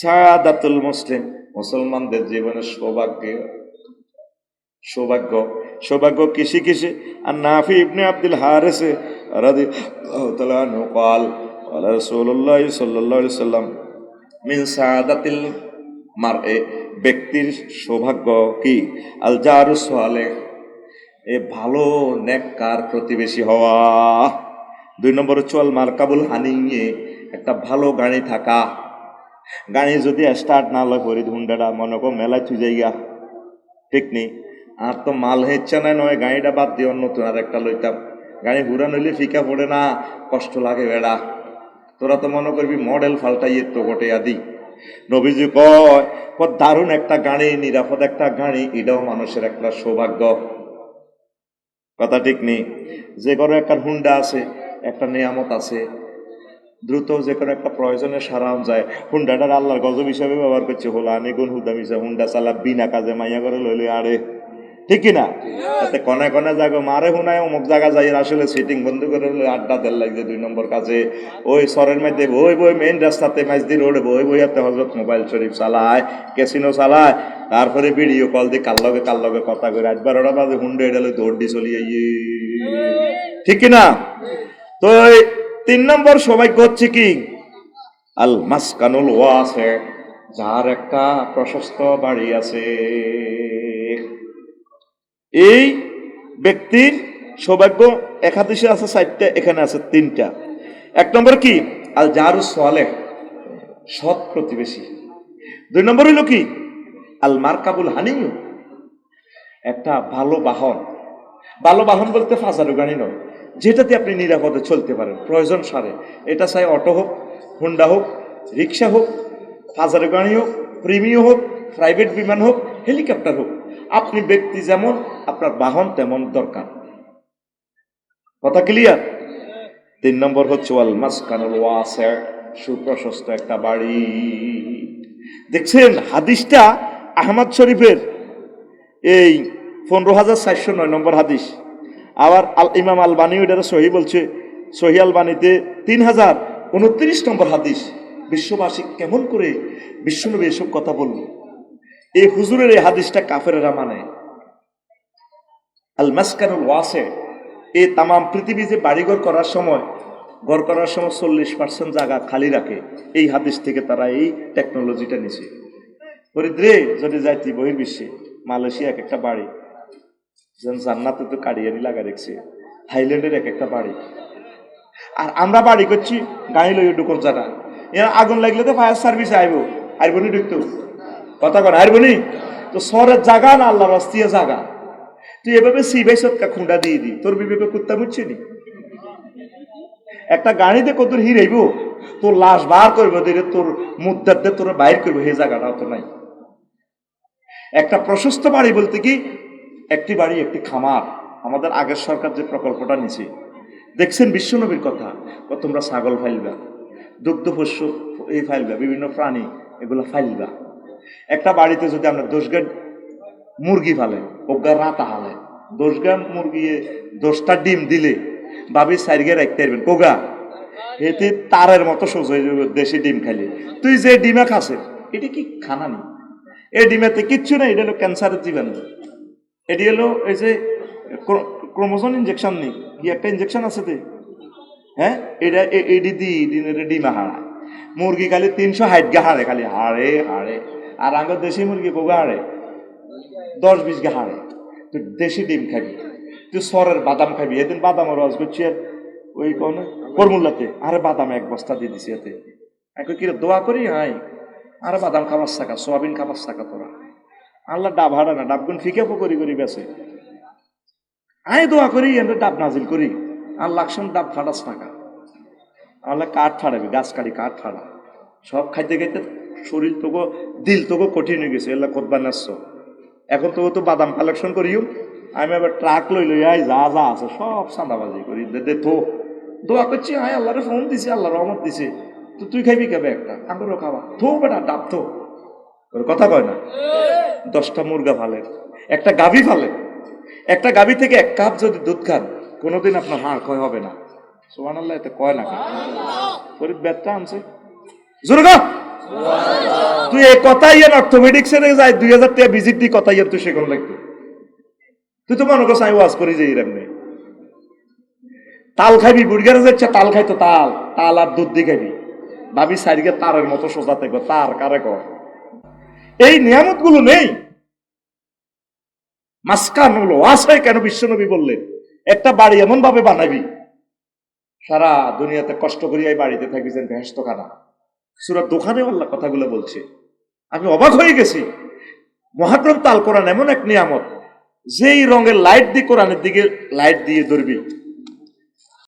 শাহাদাতুল মুসলিম, মুসলমানদের জীবনে সৌভাগ্য। সৌভাগ্য সৌভাগ্য কিসে কিসে? আর নাফি ইবনে আব্দুল হারিস রাদিয়াল্লাহু তাআলা আনহু قال قال رسول الله صلى الله عليه وسلم মিন সাআদাতিল মারএ, ব্যক্তির সৌভাগ্য কি? আল জারু সালেহ, এ ভালো নেককার প্রতিবেশী হওয়া। 2 নম্বর হচ্ছে আল মারকাবুল হানিয়ে, একটা ভালো গাড়ি থাকা। গাড়ি যদি স্টার্ট না লয় পরি হুন্ডাটা মনে কর মেলায় থুই যাইগা, ঠিক নেই, আর তো মাল হেচ্ছা নাই, নয় গাড়িটা বাদ দিয়ে নতুন আর একটা লইতাম। গাড়ি হুড়া নইলে ফিকা পড়ে না, কষ্ট লাগে বেড়া। তোরা তো মনে করবি মডেল ফাল্টাইয়ে তো গোটে আদি। নবীজি কয় দারুণ একটা গাড়ি, নিরাপদ একটা গাড়ি, এটাও মানুষের একটা সৌভাগ্য। কথা ঠিক নেই? যে ঘরে একটা হুন্ডা আছে, একটা নিয়ামত আছে, দ্রুত যে কোনো একটা প্রয়োজনে সারাম যায়। হুন্ডাটার আল্লাহর গজব হিসাবে ব্যবহার করছে, হলো আনে গুণ হুদা মিশা হুন্ডা চালা বিনা কাজে মাইয়া করে লইলে আরে, ঠিক কিনা? তাতে কনে কনে যাগো মারে হুনায় অমুক জায়গা যাই, আসলে সিটিং বন্ধ করে আড্ডা দেড় লাগছে 2 নম্বর কাজে। ওই সরের মধ্যে বই বই মেইন রাস্তাতে মাঝদি রোডে বই বইয়াতে হজরত মোবাইল শরীফ চালায়, ক্যাসিনো চালায়, তারপরে ভিডিও কল দিয়ে কার লগে কথা করে 8-12টা বাজে হুন্ডা এটা দৌড় দিয়ে চলিয়ে, ঠিক কিনা? তো 3 নম্বর সৌভাগ্য হচ্ছে কি? আল মাসকানুল ওয়াসি, যার একটা প্রশস্ত বাড়ি আছে। এই ব্যক্তির সৌভাগ্য। এক হাদিসে আছে 4টা, এখানে আছে 3টা। 1 নম্বর কি? আল জারু সালেহ, সৎ প্রতিবেশী। 2 নম্বর হইল কি? আল মারকাবুল হানিউ, একটা ভালো বাহন। ভালো বাহন বলতে ফাজারু গাড়ি নয়, যেটাতে আপনি নিরাপদে চলতে পারেন প্রয়োজন সারে। এটা চাই অটো হোক, হুন্ডা হোক, রিক্সা হোক, ফাজারু গাড়ি হোক, প্রিমিয় হোক, প্রাইভেট বিমান হোক, হেলিকপ্টার হোক, আপনি ব্যক্তি যেমন আপনার বাহন তেমন দরকার। কথা ক্লিয়ার? 3 নম্বর হচ্ছে ওয়াল মাসকানুল ওয়াসি, সুপ্রশস্ত একটা বাড়ি। দেখছেন হাদিসটা আহমদ শরীফের এই 15409 নম্বর হাদিস। আবার ইমাম আলবানী ওইটা সহি বলছে, সহি আলবানীতে 3029 নম্বর হাদিস। বিশ্ববাসী কেমন করে বিশ্বনবী এসব কথা বলল? এই হুজুরের এই হাদিসটা কাফেরেরা মানে। আল মাসকানুল ওয়াসি, এই তাম পৃথিবী যে বাড়িঘর করার সময় 40% জায়গা খালি রাখে, এই হাদিস থেকে তারা এই টেকনোলজিটা নিছে। হরিদ্রে যদি যাইতি বহির্বিশ্বে, মালয়েশিয়া এক একটা বাড়ি, যেন জান্নাতে তো কাড়িয়ানি লাগা দেখছে, থাইল্যান্ডের এক একটা বাড়ি। আর আমরা বাড়ি করছি গাড়ি লই ঢুকন জানা, এর আগুন লাগলে তো ফায়ার সার্ভিস আইব, আইবনি ঢুকতো। কথা কন আইবনি? তো শহরের জায়গা না আল্লাহ রাস্তিয়া জায়গা, তুই এভাবে সিবাই সৎকা খুঁড়া দিয়ে দি, তোর বিবেকে কুত্তা বুঝছে নি? একটা গাড়িতে কত হিরাইব, তোর লাশ বার করবো দিলে তোর মুদ্দার দিয়ে তোর বাইর করবো, সেই জায়গাটা তো নাই। একটা প্রশস্ত বাড়ি বলতে কি, একটি বাড়ি একটি খামার। আমাদের আগের সরকার যে প্রকল্পটা নিছে, দেখছেন বিশ্বনবীর কথা, তোমরা ছাগল ফাইলবা, দুগ্ধ শস্য এই ফাইলবা, বিভিন্ন প্রাণী এগুলো ফাইলবা। একটা বাড়িতে যদি আমরা 10 মুরগি ফালে, ওগা রাতা হালে, 10 মুরগি 10টা ডিম দিলে ভাবি 4 রাখতে পারবেন কোগা, এতে তারের মতো সোজ হয়ে যাবে দেশি ডিম খাইলে। তুই যে ডিমে খাসে এটা কি খানা নি? এই ডিমেতে কিচ্ছু না, এটা হলো ক্যান্সারের জীবাণু। এটি হলো এই যে ক্রোমোজোম ইঞ্জেকশন নেই কি একটা ইঞ্জেকশন আছে তো, হ্যাঁ, এটা এডি ডিমা হারা মুরগি খালি 360 গা হারে, খালি হাড়ে হাড়ে। আর আগের দেশি মুরগি কোগা হারে 10-20 গা হারে। তুই দেশি ডিম খাবি, তুই সরের বাদাম খাবি। এদিন বাদাম রস করছি আর ওই কোন ফর্মুলাতে আরে বাদাম 1 বস্তা দিয়ে দিছি এতে, এখন কি দোয়া করি হাই আরে বাদাম খাবার থাকা, সোয়াবিন খাবার থাকা, তোরা আল্লাহ ডাব হারা না, ডাবগুন ফিকে করি করি বেছে আয় দোয়া করি, এমনি ডাব নাজিল করি আর লাকসাম ডাব ফাটাস টাকা আল্লাহ কাঠ ফাড়াবি, গাছ কাটি কাঠ ফাড়া সব খাইতে খাইতে শরীর তোকে দিল তোকে কঠিন হয়ে গেছে। এলা কোথবা নাচছ এখন তোকে তো বাদাম কালেকশন করিও, আমি আবার ট্রাক লই আই যা যা আছে সব চাঁদাবাজি করি দে তো দোয়া করছি আয় আল্লাহরে ফোন দিছি, আল্লাহ রহমত দিছে, তো তুই খাইবি খাবে একটা আমারও খাওয়া থো বেটা ডাব থো, ওর কথা কয় না। 10টা মুরগা ফালে, একটা গাভী ফালে, একটা গাভী থেকে 1 কাপ যদি দুধ খান কোনোদিন আপনার হাড় ক্ষয় হবে না। সুবহানাল্লাহ, এতে কয় না ফরিদ ব্যথা আনছে জোরগা তুই এই কথাই অর্থোপেডিক্স এর যাই 2000 টাকা ভিজিট দি কথাই তুই সেগুলো লাগতো। তুই তো মনে করছ আমি ওয়াজ করি যে এরকম নেই, তাল খাবি বুড়িগারে যাচ্ছে তাল খাইতো, তাল তাল আর দুধ দিয়ে খাবি, ভাবি সাইডে তারের মতো সোজা থাকবো, তার কারে কর এই নিয়ামত গুলো নেই। মাসকান হলো আশায় কেন বিশ্বনবী বললেন একটা বাড়ি এমন ভাবে বানাবি সারা দুনিয়াতে কষ্ট করিয়া এই বাড়িতে থাকবি যেন বেহেশত খানা। সূরা দোকানে আল্লাহ কথাগুলো বলছে, আমি অবাক হয়ে গেছি। মহাগ্রন্থ আল কোরআন এমন এক নিয়ামত, যেই রঙের লাইট দিয়ে কোরআনের দিকে লাইট দিয়ে ধরবি